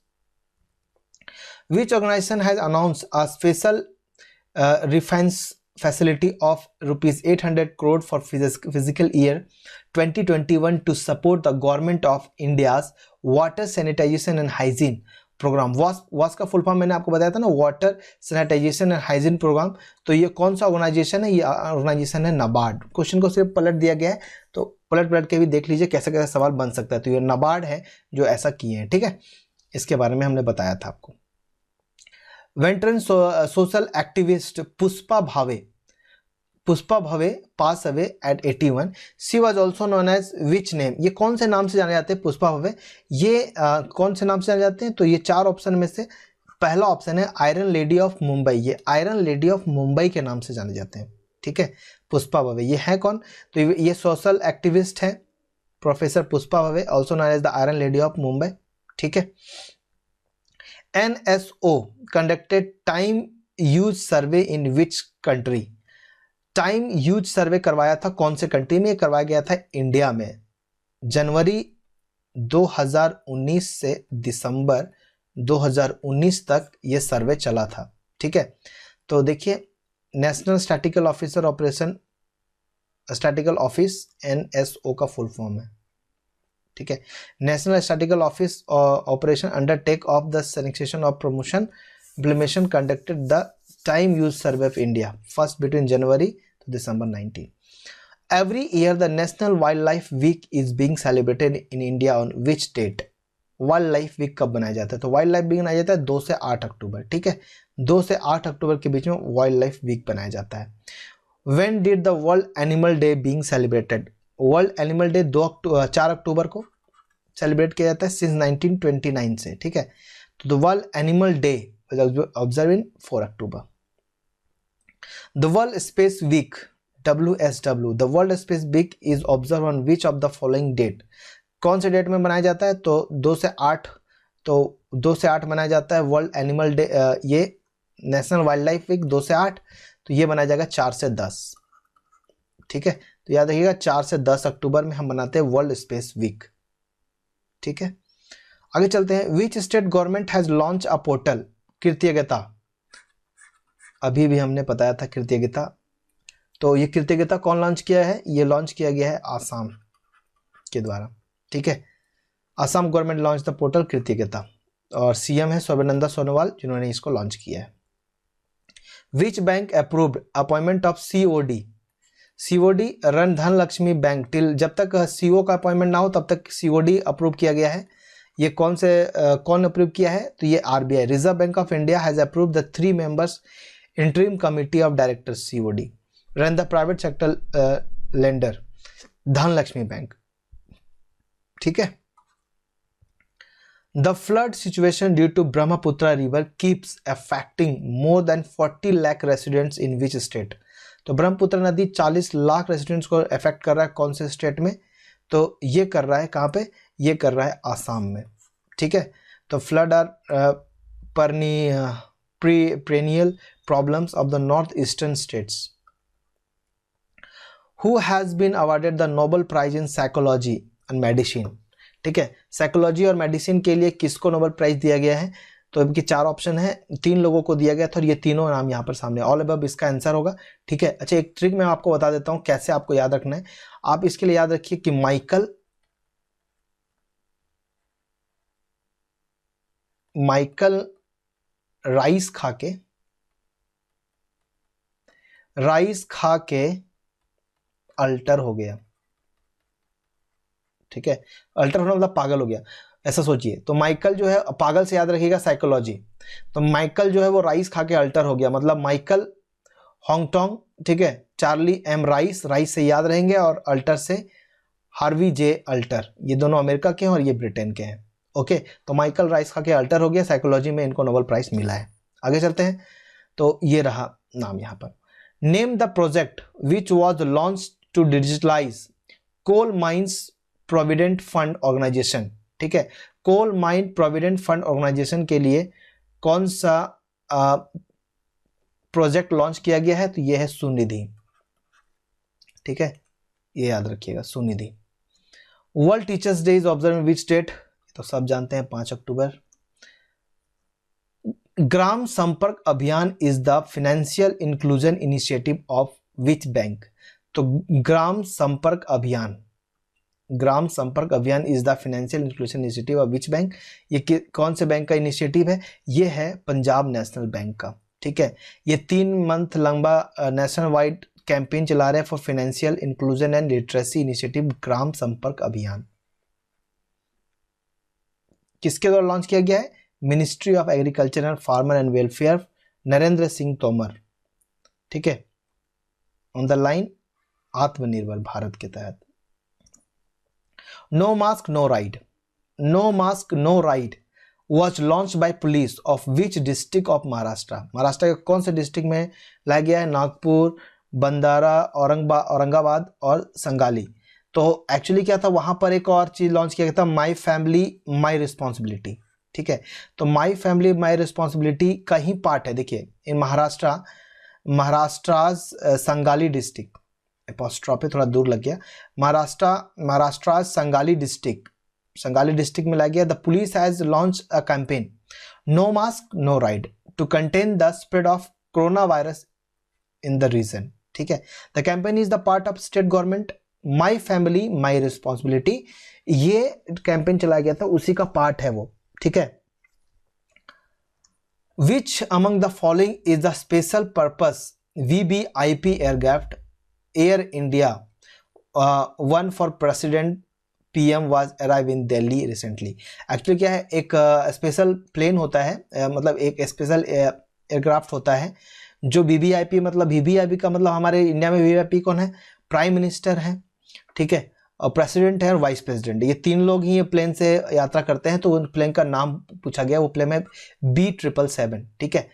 Which organization has announced a special refinance facility of rupees 800 crore for physical year 2021 to support the government of India's water sanitation and hygiene program? WAS का फुल फॉर्म मैंने आपको बताया था ना, water sanitization and hygiene program. तो ये कौन सा ऑर्गेनाइजेशन है? ये ऑर्गेनाइजेशन है नाबार्ड। क्वेश्चन को सिर्फ पलट दिया गया है, तो पलट के भी देख लीजिए कैसे कैसे सवाल बन सकता है। तो ये नाबार्ड है जो ऐसा किए हैं। ठीक है, इसके बारे में हमने बताया था आपको। Veteran social activist Pushpa Bhave pass away at 81। She was also known as which name? ये कौन से नाम से जाने जाते हैं पुष्पा भावे? ये कौन से नाम से जाने जाते हैं? तो ये 4 ऑप्शन में से पहला ऑप्शन है आयरन लेडी ऑफ मुंबई। ये आयरन लेडी ऑफ मुंबई के नाम से जाने जाते हैं। ठीक है, पुष्पा भावे ये है कौन? तो ये सोशल एक्टिविस्ट है professor Pushpa Bhave, also known as the iron lady of Mumbai. ठीक है, NSO conducted time use survey in which country? Time use survey करवाया था कौन से कंट्री में? करवाया गया था इंडिया में। जनवरी 2019 से दिसंबर 2019 तक ये सर्वे चला था। ठीक है, तो देखिए national statistical officer operation statistical office NSO का फुल फॉर्म है, ठीक है। National statistical office operation undertake of the sanitation of promotion implementation conducted the time use survey of India first between January to December 19. Every year the National Wildlife Week is being celebrated in India on which date? Wildlife week कब बनाया जाता है? तो वाइल्ड लाइफ वीक बनाया जाता है 2 से 8 अक्टूबर, ठीक है। 2 से 8 अक्टूबर के बीच में वाइल्ड लाइफ वीक बनाया जाता है। When did the World Animal Day being celebrated? World animal day 4 अक्टूबर को सेलिब्रेट किया जाता है सिंस 1929 से, ठीक है। तो the world animal day observe in 4 October. The world space week WSW, the world space week is observe on which of the following date? कौन से डेट में बनाया जाता है? तो 2 से 8, तो 2 से 8 मनाया जाता है वर्ल्ड एनिमल डे, ये नेशनल वाइल्ड लाइफ वीक 2 से 8, तो ये बनाया जाएगा 4 से 10, ठीक है। तो याद रखिएगा 4 से 10 अक्टूबर में हम मनाते हैं वर्ल्ड स्पेस वीक, ठीक है। आगे चलते हैं। Which state government has launch a portal? कृतज्ञता, अभी भी हमने बताया था कृतज्ञता। तो ये कृतज्ञता कौन लॉन्च किया है? ये लॉन्च किया गया है आसाम के द्वारा, ठीक है। Assam government launch the portal कृतज्ञता, और CM है सर्बानंद सोनोवाल जिन्होंने इसको लॉन्च किया है। Which bank approved appointment of COD run धन लक्ष्मी बैंक टिल, जब तक CO का अपॉइंटमेंट ना हो तब तक COD अप्रूव किया गया है। ये कौन अप्रूव किया है? तो ये RBI reserve bank of India has approve the 3 members interim committee of directors COD run the private sector lender Dhanlakshmi bank, ठीक है। The flood situation due to Brahmaputra river keeps affecting more than 40 lakh residents in which state? तो ब्रह्मपुत्र नदी 40 लाख रेसिडेंट्स को अफेक्ट कर रहा है, कौन से स्टेट में? तो ये कर रहा है कहाँ पे? ये कर रहा है आसाम में, ठीक है। तो flood are perennial problems of the northeastern states. Who has been awarded the Nobel Prize in Psychology and Medicine? ठीक है, साइकोलॉजी और मेडिसिन के लिए किसको नोबेल प्राइज दिया गया है? तो इनके 4 ऑप्शन है, 3 लोगों को दिया गया था और ये तीनों नाम यहाँ पर सामने, ऑल अबव इसका आंसर होगा, ठीक है। अच्छा, एक ट्रिक मैं आपको बता देता हूँ कैसे आपको याद रखना है। आप इसके लिए याद रखिए कि माइकल राइस खा के अल्टर हो गया, ठीक है। अल्टर होना मतलब पागल हो गया, ऐसा सोचिए। तो माइकल जो है, पागल से याद रखिएगा साइकोलॉजी, तो माइकल जो है वो राइस खा के अल्टर हो गया, मतलब माइकल हॉन्गटोंग, ठीक है। चार्ली M राइस से याद रहेंगे, और अल्टर से हार्वी J अल्टर, ये दोनों अमेरिका के हैं और ये ब्रिटेन के हैं, ओके। तो माइकल राइस खा के अल्टर हो गया, साइकोलॉजी में इनको नोबेल प्राइज मिला है। आगे चलते हैं, तो ये रहा नाम यहाँ पर। Name the project which was launch to digitalize coal mines provident fund organization, ठीक है। Coal mine provident fund organization के लिए कौन सा प्रोजेक्ट लॉन्च किया गया है? तो यह है सुनिधि, ठीक है, ये याद रखिएगा Sunidhi. World teachers day is observe which date? तो सब जानते हैं 5 अक्टूबर। Gram Sampark Abhiyan is the financial inclusion initiative of which bank? तो Gram Sampark Abhiyan is the financial inclusion initiative of which bank? ये कौन से बैंक का इनिशिएटिव है? ये है पंजाब नेशनल बैंक का, ठीक है। ये 3 मंथ लंबा नेशनल वाइड कैंपेन चला रहे हैं for financial inclusion and literacy initiative Gram Sampark Abhiyan. किसके द्वारा लॉन्च किया गया है? Ministry of agriculture and farmer and welfare, Narendra Singh Tomar, ठीक है। On the line Atmanirbhar Bharat के तहत। No mask no ride was launch by police of which district of Maharashtra? Maharashtra के कौन से डिस्ट्रिक्ट में लाया गया है? नागपुर, बंदारा, औरंगाबाद और संगाली। तो एक्चुअली क्या था, वहां पर एक और चीज लॉन्च किया गया था, माई फैमिली माई रिस्पॉन्सिबिलिटी, ठीक है। तो माई फैमिली माई रिस्पॉन्सिबिलिटी का ही पार्ट है। देखिए, इन महाराष्ट्र संगाली डिस्ट्रिक्ट, एपोस्ट्रॉफी थोड़ा दूर लग गया, महाराष्ट्र संगाली डिस्ट्रिक्ट में लाया गया। The police has launch a campaign no mask no ride to contain the spread of corona virus in the region, ठीक है। The campaign is the part of state government my family my responsibility, ये कैंपेन चला गया था, उसी का पार्ट है वो, ठीक है। विच among the following is the special purpose VVIP aircraft air India one for president PM was arrive in Delhi recently. Actually क्या है, एक स्पेशल प्लेन होता है, मतलब एक स्पेशल एयरक्राफ्ट होता है जो VVIP, मतलब VVIP का मतलब हमारे इंडिया में VVIP कौन है, प्राइम मिनिस्टर है, ठीक है, और प्रेसिडेंट है और वाइस प्रेसिडेंट, ये तीन लोग ही प्लेन से यात्रा करते हैं। तो उन प्लेन का नाम पूछा गया, वो प्लेन है B777, ठीक है।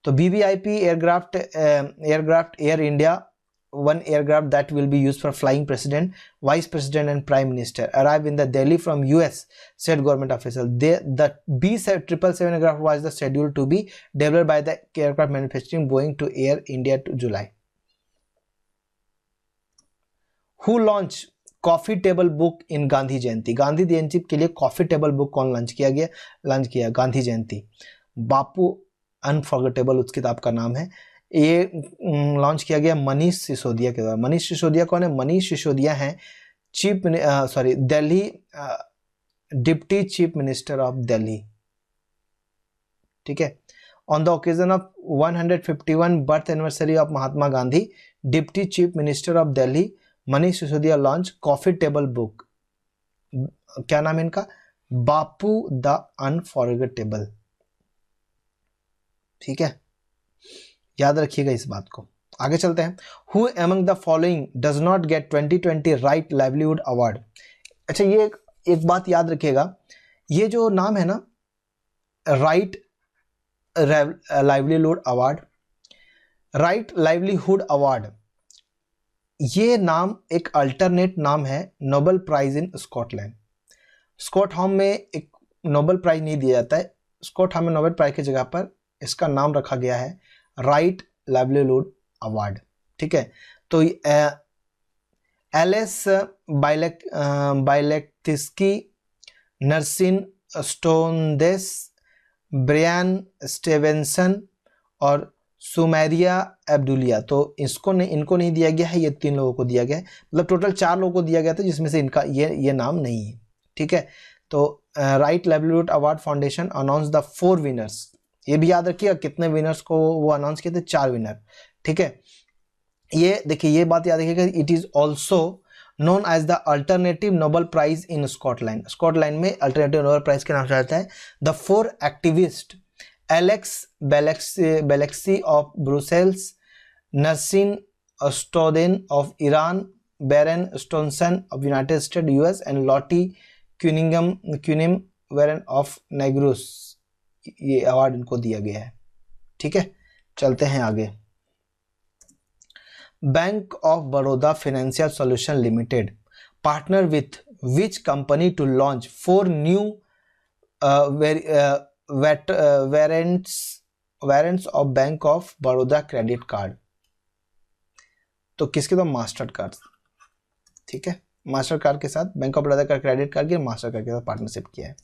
तो VVIP aircraft air India one aircraft that will be used for flying president, vice president and prime minister arrived in the Delhi from US, said government official. The B777 aircraft was the scheduled to be developed by the aircraft manufacturing Boeing to Air India to July. Who launched coffee table book in Gandhi Jayanti? Gandhi Jayanti के लिए कॉफी टेबल बुक कौन लॉन्च किया गांधी जयंती? बापू अनफॉरगेटेबल उस किताब का नाम है। ये लॉन्च किया गया मनीष सिसोदिया के द्वारा। मनीष सिसोदिया कौन है? मनीष सिसोदिया हैं Delhi deputy chief minister of Delhi, ठीक है। On the occasion of 151 birth anniversary of Mahatma Gandhi, deputy chief minister of Delhi Manish Sisodia launch coffee table book. क्या नाम है इनका? बापू द अनफॉरगेटेबल, ठीक है, याद रखिएगा इस बात को। आगे चलते हैं। Who among the following does not gate 2020 right livelihood award? अच्छा, ये एक बात याद रखिएगा, ये जो नाम है ना, right livelihood award, right livelihood award, ये नाम एक अल्टरनेट नाम है नोबेल प्राइज इन स्कॉटलैंड। स्कॉटहोम में एक नोबेल प्राइज नहीं दिया जाता है, स्कॉटहोम में नोबेल प्राइज की जगह पर इसका नाम रखा गया है राइट लाइवलीहुड अवार्ड, ठीक है। तो एलेस बाइलेक्टिस्की, नर्सिन स्टोनदेस, ब्रियान स्टेवेंसन और सुमेरिया एब्डुलिया, तो इनको नहीं दिया गया है, ये तीन लोगों को दिया गया है, मतलब टोटल 4 लोगों को दिया गया था, जिसमें से इनका ये नाम नहीं है, ठीक है। तो right livelihood award foundation announce the 4 winners. ये भी याद रखिएगा कितने विनर्स को वो अनाउंस किए थे, 4 विनर, ठीक है। ये देखिए, ये बात याद रखिएगा, it is also known as the alternative Nobel prize in Scotland. Scotland में अल्टरनेटिव नोबेल प्राइज के नाम से आता है। The 4 activist Alex Bialiatski of Brussels, Nasrin Sotoudeh of Iran, Bryan Stevenson of United State US and Lottie Cunningham Wren of नेग्रुस, ये अवार्ड इनको दिया गया है, ठीक है। चलते हैं आगे। Bank of Baroda financial solution limited partner with which company to launch 4 new variants of bank of Baroda credit card? तो किसके तो मास्टर कार्ड, ठीक है, मास्टर कार्ड के साथ बैंक ऑफ बड़ौदा का क्रेडिट कार्ड के मास्टर कार्ड के साथ पार्टनरशिप किया है।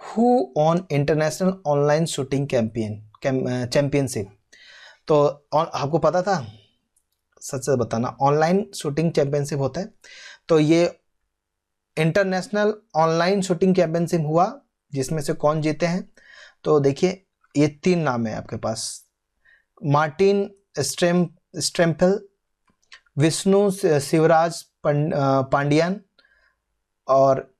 Who on international online shooting championship? तो आपको पता था? सच से बताना, ऑनलाइन शूटिंग चैंपियनशिप होता है, तो ये इंटरनेशनल ऑनलाइन शूटिंग चैंपियनशिप हुआ, जिसमें से कौन जीते हैं? तो देखिए, ये 3 नाम है आपके पास, मार्टिन स्ट्रेम्पेल, विष्णु शिवराज पांडियन और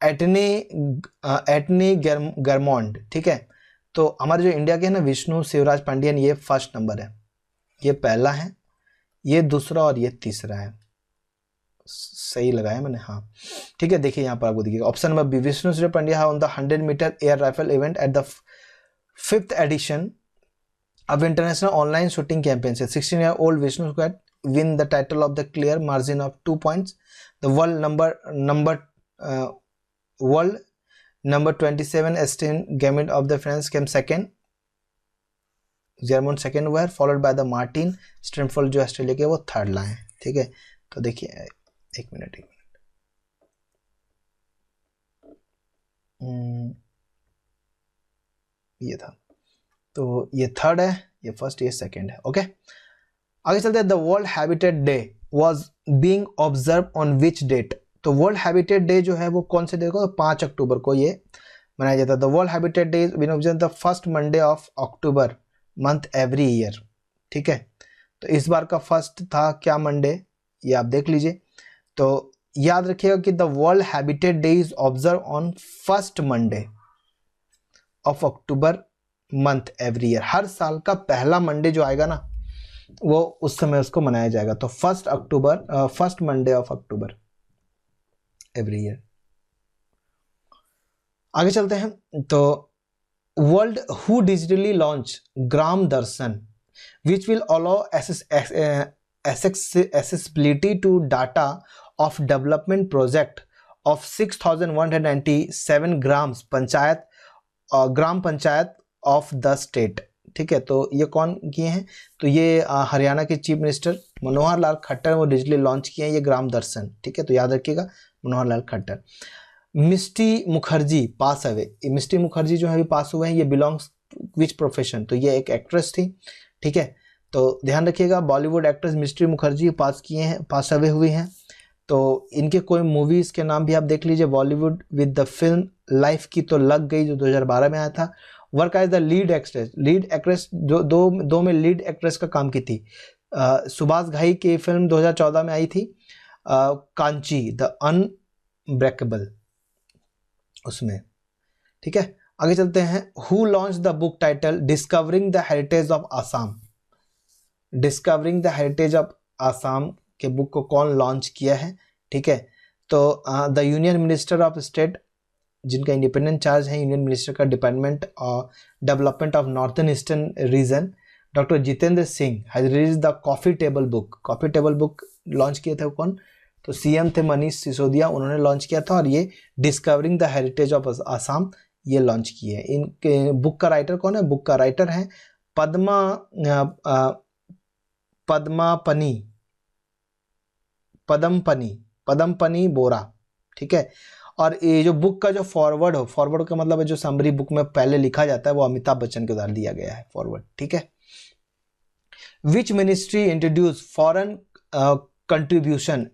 एटनी गर्मोंड, ठीक है। तो हमारे जो इंडिया के हैं ना, विष्णु शिवराज पांडियन, ये फर्स्ट नंबर है, ये पहला है, ये दूसरा और ये तीसरा है। सही लगाया मैंने, हाँ, ठीक है। देखिए यहाँ पर आपको दिखेगा option number B, Vishnu Shivraj Pandya on the 100 metre air rifle event at the 5th edition of international online shooting championship. 16-year-old Vishnu Squad win the title of the clear margin of 2 points. The world number 27 Estin Gamut of the France came second. German second हुआ है, फॉलोड बाय द मार्टिन स्ट्रेमफोल्ड जो ऑस्ट्रेलिया के वो थर्ड लाए हैं, ठीक है। तो देखिए, एक मिनट ये था, तो ये थर्ड है, ये फर्स्ट, ये सेकेंड है, ओके। आगे चलते हैं, the world habitat day was being observe on which date. तो वर्ल्ड हैबिटेट डे जो है वो कौन से डे को, 5 अक्टूबर को ये मनाया जाता है। The world habitat day is been observe the first Monday of October month every year. ठीक है, तो इस बार का फर्स्ट था क्या मंडे, ये आप देख लीजिए। तो याद रखिएगा कि the world habitat day is observe on first Monday of October month every year. हर साल का पहला मंडे जो आएगा ना, वो उस समय उसको मनाया जाएगा। तो first Monday of October every year. आगे चलते हैं, तो world who digitally launch gram Darshan which will allow accessibility to data of development project of 6,197 gram panchayat of the state. ठीक है, तो ये कौन किए हैं, तो ये हरियाणा के चीफ मिनिस्टर मनोहर लाल खट्टर वो डिजिटली लॉन्च किए हैं ये ग्राम दर्शन। ठीक है, तो याद रखिएगा मनोहर लाल खट्टर। मिष्टी मुखर्जी पास अवे, मिष्टी मुखर्जी जो है अभी पास हुए हैं, ये बिलोंग्स विच प्रोफेशन, तो ये एक एक्ट्रेस थी। ठीक है, तो ध्यान रखिएगा बॉलीवुड एक्ट्रेस मिष्टी मुखर्जी पास अवे हुई हैं। तो इनके कोई मूवीज़ के नाम भी आप देख लीजिए, Bollywood with the film life ki toh lag gayi जो 2012 में आया था। Work as the lead actress जो दो में लीड एक्ट्रेस का काम की थी। सुभाष घाई की फिल्म 2014 में आई थी कांची द अनब्रेकेबल, उसमें। ठीक है, आगे चलते हैं, who launch the book title discovering the heritage of Assam. Discovering the heritage of Assam के बुक को कौन लॉन्च किया है। ठीक है, तो the union minister of state, जिनका इंडिपेंडेंट चार्ज है यूनियन मिनिस्टर का department development of northern eastern region, doctor Jitendra Singh has release the coffee table book. Coffee table book launch किए थे कौन, तो सीएम थे मनीष सिसोदिया, उन्होंने लॉन्च किया था। और ये discovering the heritage of Assam ये लॉन्च की है। इनके बुक का राइटर कौन है, बुक का राइटर है पदमपनी बोरा। ठीक है, और ये जो बुक का जो फॉरवर्ड का मतलब है जो समरी बुक में पहले लिखा जाता है वो अमिताभ बच्चन के द्वारा दिया गया है फॉरवर्ड। ठीक है, which ministry introduce foreign contribution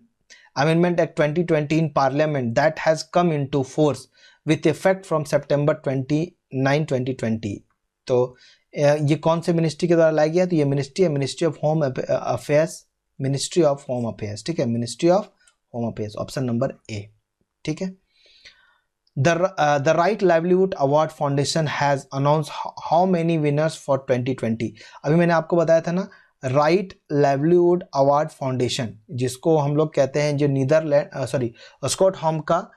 amendment act 2020 in parliament that has come into force with effect from September 29, 2020। तो ये कौन से मिनिस्ट्री के द्वारा लाया गया, तो ये मिनिस्ट्री है ministry of home affairs, ministry of home affairs. ठीक है, ministry of home affairs, option number A. ठीक है, the right livelihood award foundation has announce how many winners for 2020। अभी मैंने आपको बताया था ना, राइट लाइवलीहुड अवार्ड फाउंडेशन, जिसको हम लोग कहते हैं जो स्कॉट होम का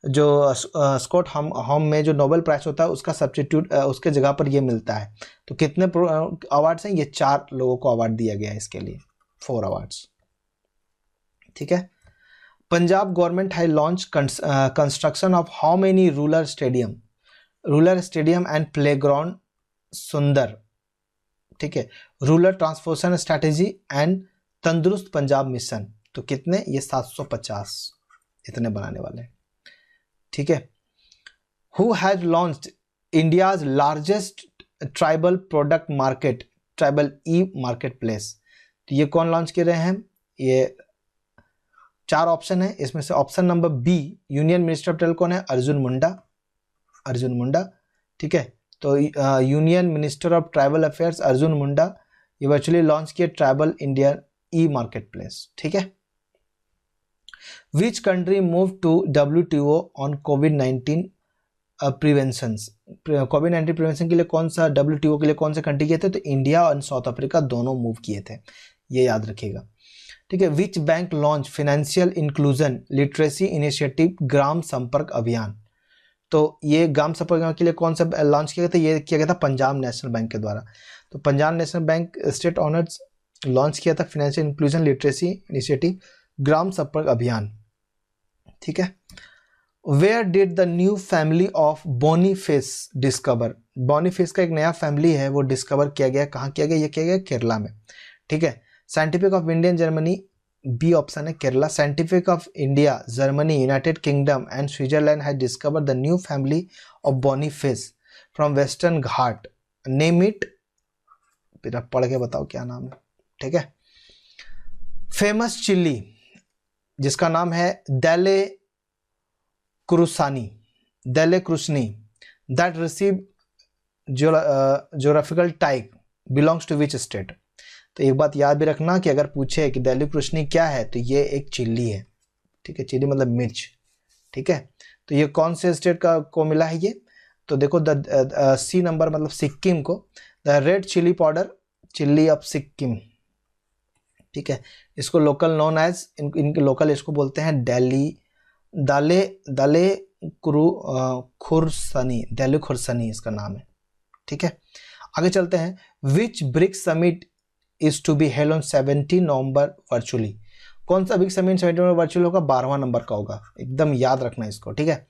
जो स्कॉट होम में जो नोबेल प्राइज होता है उसका सब्स्टिट्यूट उसके जगह पर ये मिलता है। तो कितने अवार्ड्स हैं, ये 4 लोगों को अवार्ड दिया गया है इसके लिए, 4 अवार्ड्स। ठीक है, पंजाब गवर्नमेंट है launch construction of how many rural stadium and playground सुंदर। ठीक है, रूरल ट्रांसफॉर्मेशन स्ट्रैटेजी एंड तंदुरुस्त पंजाब मिशन, तो कितने, ये 750 इतने बनाने वाले हैं। ठीक है, who has launched India's largest tribal product market, tribal E market place, तो ये कौन लॉन्च कर रहे हैं, ये 4 ऑप्शन है, इसमें से option number B union minister of trade कौन है, अर्जुन मुंडा। ठीक है, तो union minister of tribal affairs Arjun Munda ये वर्चुअली लॉन्च किया tribal India e marketplace. ठीक है, which country move to WTO on कोविड-19 प्रिवेंशन। कोविड-19 प्रिवेंशन के लिए कौन सा, WTO के लिए कौन से कंट्री गए थे, तो इंडिया और साउथ अफ्रीका दोनों मूव किए थे, ये याद रखिएगा। ठीक है, which bank launch financial inclusion literacy initiative Gram Sampark Abhiyan, तो ये ग्राम संपर्क के लिए कौन सा लॉन्च किया गया था, ये किया गया था पंजाब नेशनल बैंक के द्वारा। तो Punjab national bank state owners launch किया था financial inclusion literacy initiative Gram Sampark Abhiyan. ठीक है, where did the new family of Boniface discover, Boniface का एक नया फैमिली है वो डिस्कवर किया गया, कहाँ किया गया, ये किया गया केरला में। ठीक है, scientific of Indian Germany, B option है Kerala. Scientific of India, Germany, United Kingdom and Switzerland has discover the new family of bony fish from western Ghat, name it, फिर आप पढ़ के बताओ क्या नाम है। ठीक है, फेमस चिल्ली जिसका नाम है Dalle Khursani that receive geographical type belongs to which state. तो एक बात याद भी रखना कि अगर पूछे कि डेली क्रूसनी क्या है तो ये एक चिल्ली है, ठीक है, चिल्ली मतलब मिर्च, ठीक है। तो ये कौन से स्टेट को मिला है ये, तो देखो सी नंबर मतलब सिक्किम को, the red chili powder chilli of Sikkim, ठीक है। इसको लोकल नोन एज इनके लोकल इसको बोलते हैं दाले खुरसनी इसका नाम है, ठीक है। आगे चलते हैं। Which BRICS summit is to be held on 17 November virtually. कौन सा ब्रिक्स समिट 17 नवंबर वर्चुअली होगा, 12वां नंबर का होगा, एकदम याद रखना इसको, ठीक है।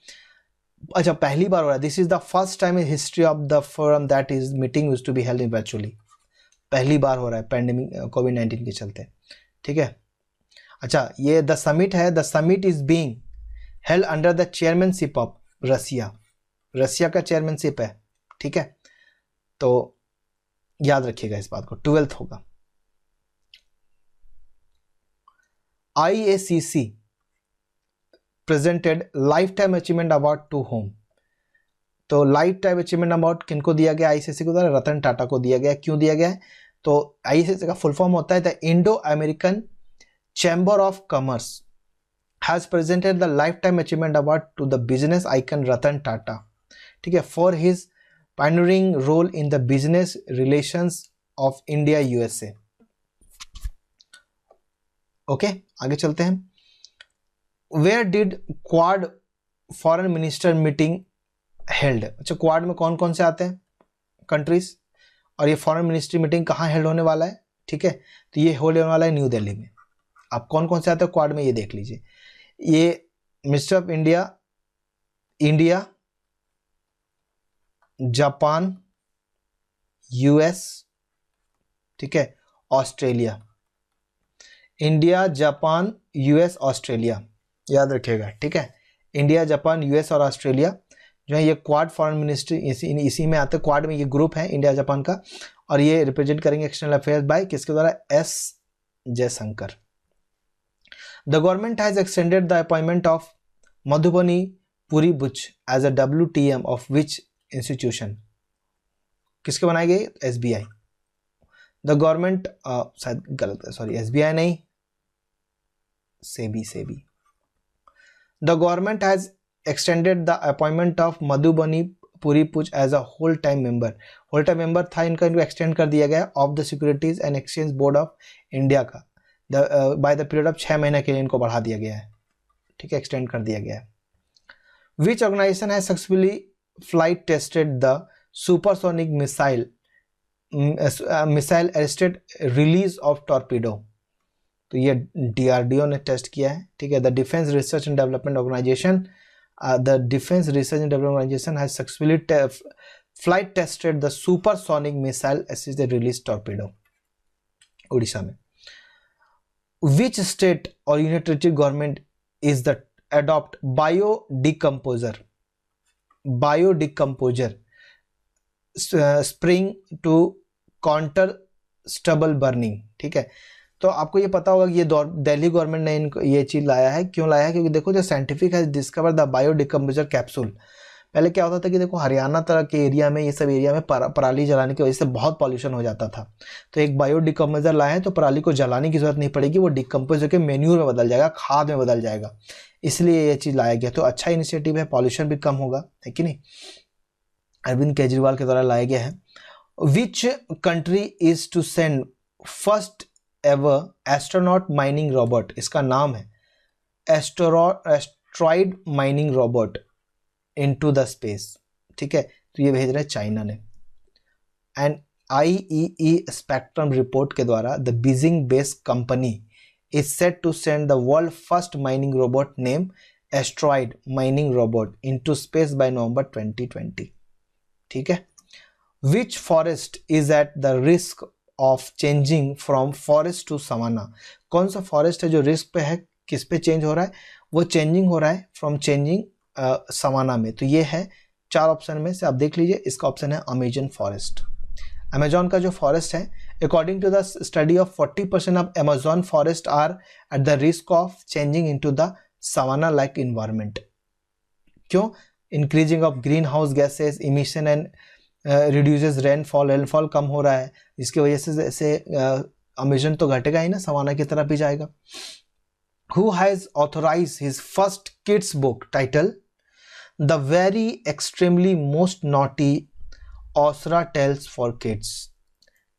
अच्छा, पहली बार हो रहा है, this is the first time in history of the forum that is meeting is to be held in virtually. पहली बार हो रहा है पैंडेमिक कोविड-19 के चलते, ठीक है। अच्छा, ये द समिट है, the summit is being held under the chairmanship of Russia का चेयरमैनशिप है, ठीक है। तो याद रखिएगा इस बात को, 12th होगा। IACC presented lifetime achievement award to home. तो लाइफ टाइम अचीवमेंट अवार्ड किनको दिया गया, ICC को द्वारा रतन टाटा को दिया गया। क्यों दिया गया है, तो ICC का फुल फॉर्म होता है the Indo American chamber of commerce has presented the lifetime achievement award to the business icon Ratan Tata, ठीक है, for his pioneering role in the business relations of India USA। Okay, आगे चलते हैं। Where did Quad foreign minister meeting held. अच्छा, क्वाड में कौन कौन से आते हैं कंट्रीज, और ये फॉरेन मिनिस्ट्री मीटिंग कहाँ हेल्ड होने वाला है, ठीक है। तो ये होने वाला है न्यू दिल्ली में। अब कौन कौन से आते हैं क्वाड में ये देख लीजिए। ये minister of India, Japan, US, ठीक है, Australia. India, Japan, US, Australia, याद रखिएगा, ठीक है। इंडिया, जापान, US और ऑस्ट्रेलिया जो है ये क्वाड फॉरेन मिनिस्ट्री इसी में आते हैं। क्वाड में ये ग्रुप है इंडिया जापान का, और ये रिप्रेजेंट करेंगे एक्सटर्नल अफेयर्स बाय किसके द्वारा, S Jaishankar. The government has extended the appointment of Madhabi Puri Buch as a WTM of which institution. किसके बनाई गई, SBI। द गवर्नमेंट शायद गलत है, सॉरी, SBI नहीं, SEBI. The government has extended the appointment of Madhabi Puri Puch as a whole time member था इनको एक्सटेंड कर दिया गया of the securities and exchange board of India का बाय द पीरियड ऑफ 6 महीने के लिए इनको बढ़ा दिया गया है, ठीक है, एक्सटेंड कर दिया गया है। Which organisation has successfully flight tested the supersonic missile arrested release of torpedo. तो ये DRDO ने टेस्ट किया है, ठीक है। The defence research and development organisation has successfully flight tested the supersonic missile arrested release torpedo, Orissa में। विच स्टेट और union territory government is the adopt biodecomposer spring to counter stubble burning, ठीक है। तो आपको ये पता होगा कि ये दिल्ली गवर्नमेंट ने इनको ये चीज़ लाया है। क्यों लाया है, क्योंकि देखो जो साइंटिफिक है डिस्कवर द बायोडिकम्पोजर कैप्सूल। पहले क्या होता था कि देखो हरियाणा तरह के एरिया में, ये सब एरिया में पराली जलाने की वजह से बहुत पॉल्यूशन हो जाता था। तो एक बायोडिकम्पोजर लाए हैं तो पराली को जलाने की जरूरत नहीं पड़ेगी, वो डिकम्पोज होकर मेन्यूर में बदल जाएगा, खाद में बदल जाएगा, इसलिए ये चीज़ लाया गया। तो अच्छा इनिशिएटिव है, पॉल्यूशन भी कम होगा, है कि नहीं। अरविंद केजरीवाल के द्वारा लाया गया है। Which country is to send first ever astronaut mining robot, इसका नाम है asteroid mining robot into the space, ठीक है। तो ये भेज रहे हैं चाइना ने। एंड IEE स्पेक्ट्रम रिपोर्ट के द्वारा the Beijing based company is set to send the world first mining robot name asteroid mining robot into space by November 2020, ठीक है। Which forest is at the risk of changing from forest to savanna. कौन सा फॉरेस्ट है जो रिस्क पे है, किस पे चेंज हो रहा है, वो चेंजिंग हो रहा है फ्रॉम चेंजिंग सवाना में। तो ये है 4 ऑप्शन में से आप देख लीजिए, इसका ऑप्शन है अमेजन फॉरेस्ट। अमेजॉन का जो फॉरेस्ट है According to the study of 40% of Amazon forest are at the risk of changing into the savanna like environment. क्यों? Increasing of greenhouse gases emission and reduces rainfall, rainfall कम हो रहा है, इसकी वजह से जैसे अमेजन तो घटेगा ही ना, सवाना की तरफ भी जाएगा. Who has authorized his first kids book title The Very Extremely Most Naughty Asura Tales for Kids?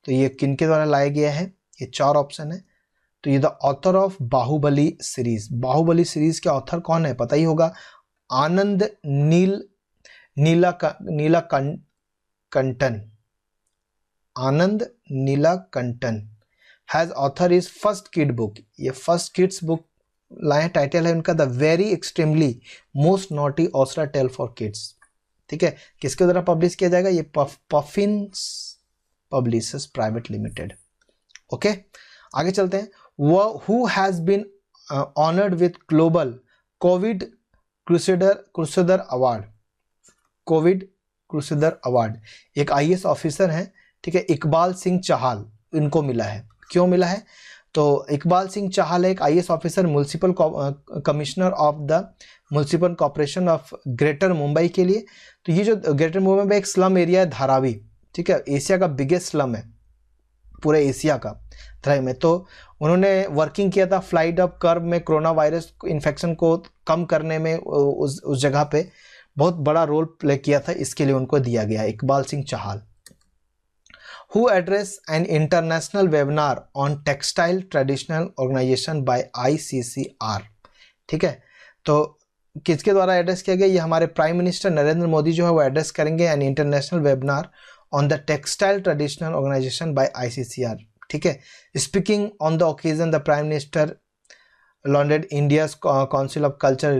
तो ये किनके द्वारा लाया गया है? ये 4 ऑप्शन है. तो ये the author of Baahubali series. Baahubali series के ऑथर कौन है? पता ही होगा, Anand Neelakantan. Anand Neelakantan has author is first kid book. ये फर्स्ट किड्स बुक लाए, टाइटल है उनका the very extremely most naughty asura tale for kids. ठीक है, किसके द्वारा पब्लिश किया जाएगा? ये Puffins publishers private limited. Okay, आगे चलते हैं. Who has been honoured with global covid crusader award. Covid crusader award एक आईएएस ऑफिसर हैं, ठीक है, इकबाल सिंह चाहल, इनको मिला है. क्यों मिला है? तो इकबाल सिंह चाहल एक IAS officer, municipal commissioner of the municipal corporation of greater Mumbai के लिए. तो ये जो ग्रेटर मुंबई में एक स्लम एरिया है धारावी, ठीक है, एशिया का बिगेस्ट स्लम है पूरे एशिया का धारावी में. तो उन्होंने वर्किंग किया था फ्लाइट ऑफ कर्व में, कोरोना वायरस इन्फेक्शन को कम करने में उस जगह पे बहुत बड़ा रोल प्ले किया था, इसके लिए उनको दिया गया इकबाल सिंह चाहल. Who address an international webinar on textile traditional organization by ICCR. ठीक है, तो किसके द्वारा एड्रेस किया गया? ये हमारे प्राइम मिनिस्टर नरेंद्र मोदी जो है वो एड्रेस करेंगे an international webinar on the textile traditional organisation by ICCR. ठीक है, speaking on the occasion the prime minister launched India's council of culture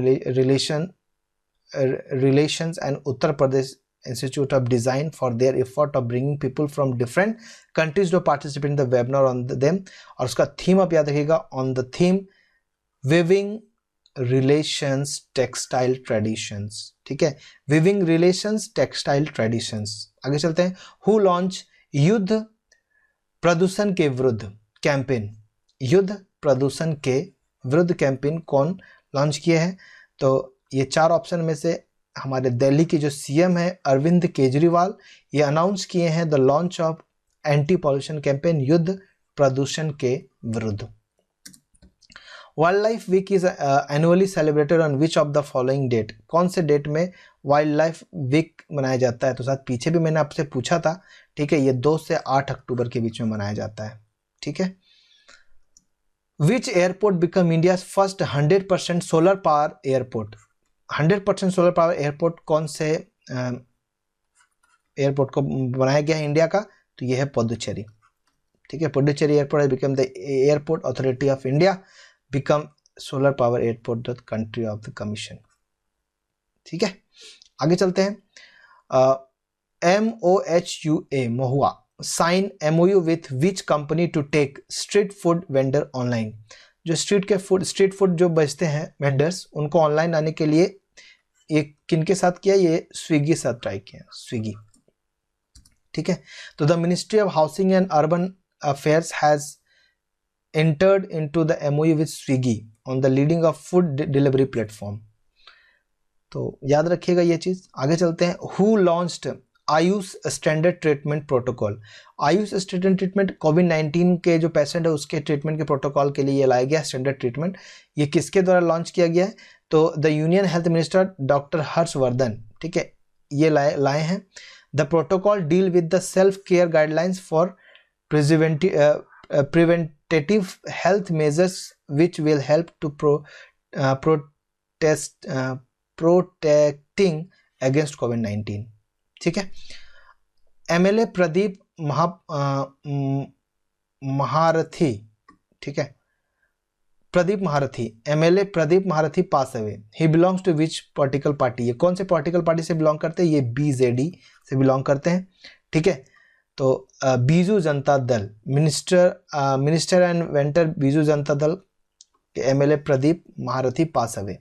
relations and Uttar Pradesh Institute of Design for their effort of bringing people from different countries to participate in the webinar on them. और उसका थीम आप याद रखिएगा, on the theme weaving relations textile traditions. ठीक है, weaving relations textile traditions. आगे चलते हैं. Who launch युद्ध प्रदूषण के विरुद्ध कैंपेन. युद्ध प्रदूषण के विरुद्ध कैंपेन कौन लॉन्च किए हैं? तो ये 4 ऑप्शन में से हमारे दिल्ली के जो सीएम है अरविंद केजरीवाल, ये अनाउंस किए हैं the launch of anti pollution campaign Yuddh Pradushan ke Viruddh. Wildlife week is annually celebrated on which of the following date. कौन से डेट में वाइल्ड लाइफ वीक मनाया जाता है? तो साथ पीछे भी मैंने आपसे पूछा था, ठीक है, ये 2 से 8 अक्टूबर के बीच में मनाया जाता है. ठीक है. Which airport become India's first 100% solar power airport. 100% solar power airport कौन से एयरपोर्ट को बनाया गया है इंडिया का? तो यह है पुडुचेरी. ठीक है, Puducherry airport has become the airport authority of India become solar power airport the country of the commission. ठीक है, आगे चलते हैं. MOHUA Mohua sign MOU with which company to take street food vendor online. जो स्ट्रीट फूड जो बेचते हैं वेंडर्स, उनको ऑनलाइन आने के लिए ये किनके साथ किया? ये स्विगी साथ ट्राई किया, स्विगी. ठीक है, तो the ministry of housing and urban affairs has entered into the MOU with Swiggy on the leading of food delivery platform. तो याद रखिएगा ये चीज. आगे चलते हैं. Who launched AYUSH standard treatment protocol. AYUSH standard treatment कोविड-19 के जो पेशेंट है उसके ट्रीटमेंट के प्रोटोकॉल के लिए ये लाया गया स्टैंडर्ड ट्रीटमेंट. ये किसके द्वारा लॉन्च किया गया है? तो the union health minister doctor Harshvardhan, ठीक है, ये लाए हैं. The protocol deal with the self care guidelines for preventative health measures which will help to protecting against कोविड-19. ठीक है. MLA प्रदीप महारथी, ठीक है, प्रदीप महारथी, MLA Pradeep Maharathi pass away. He belongs to which political party. ये कौन से पॉलिटिकल पार्टी से बिलोंग करते हैं? ये BJD से बिलोंग करते हैं. ठीक है, तो Biju Janata Dal minister and vendor Biju Janata Dal के MLA Pradeep Maharathi pass away.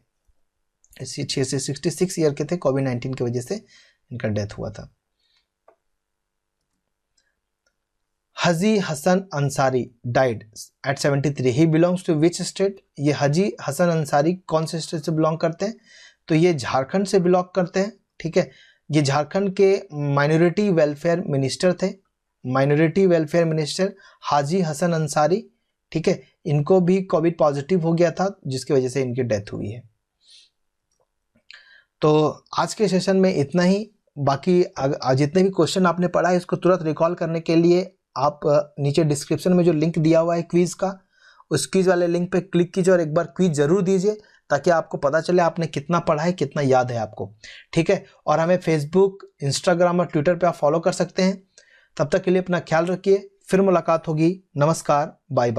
66 year के थे, कोविड-19 की वजह से इनका डेथ हुआ था. Haji Hasan Ansari died at 73। He belongs to which state? ये हाजी हसन अंसारी कौन से स्टेट से बिलोंग करते हैं? तो ये झारखंड से बिलोंग करते हैं। ठीक है, ये झारखंड के माइनॉरिटी वेलफेयर मिनिस्टर थे, माइनॉरिटी वेलफेयर मिनिस्टर हाजी हसन अंसारी। ठीक है, इनको भी कोविड पॉजिटिव हो गया था जिसकी वजह से इनकी डेथ हुई है। तो आज के सेशन में इतना ही। बाकी जितने भी क्वेश्चन आपने पढ़ा है इसको तुरंत रिकॉल करने के लिए आप नीचे डिस्क्रिप्शन में जो लिंक दिया हुआ है क्विज का, उस क्विज वाले लिंक पे क्लिक कीजिए और एक बार क्विज जरूर दीजिए ताकि आपको पता चले आपने कितना पढ़ा है, कितना याद है आपको। ठीक है, और हमें फेसबुक, इंस्टाग्राम और ट्विटर पे आप फॉलो कर सकते हैं। तब तक के लिए अपना ख्याल रखिए, फिर मुलाकात होगी। नमस्कार, बाय बाय।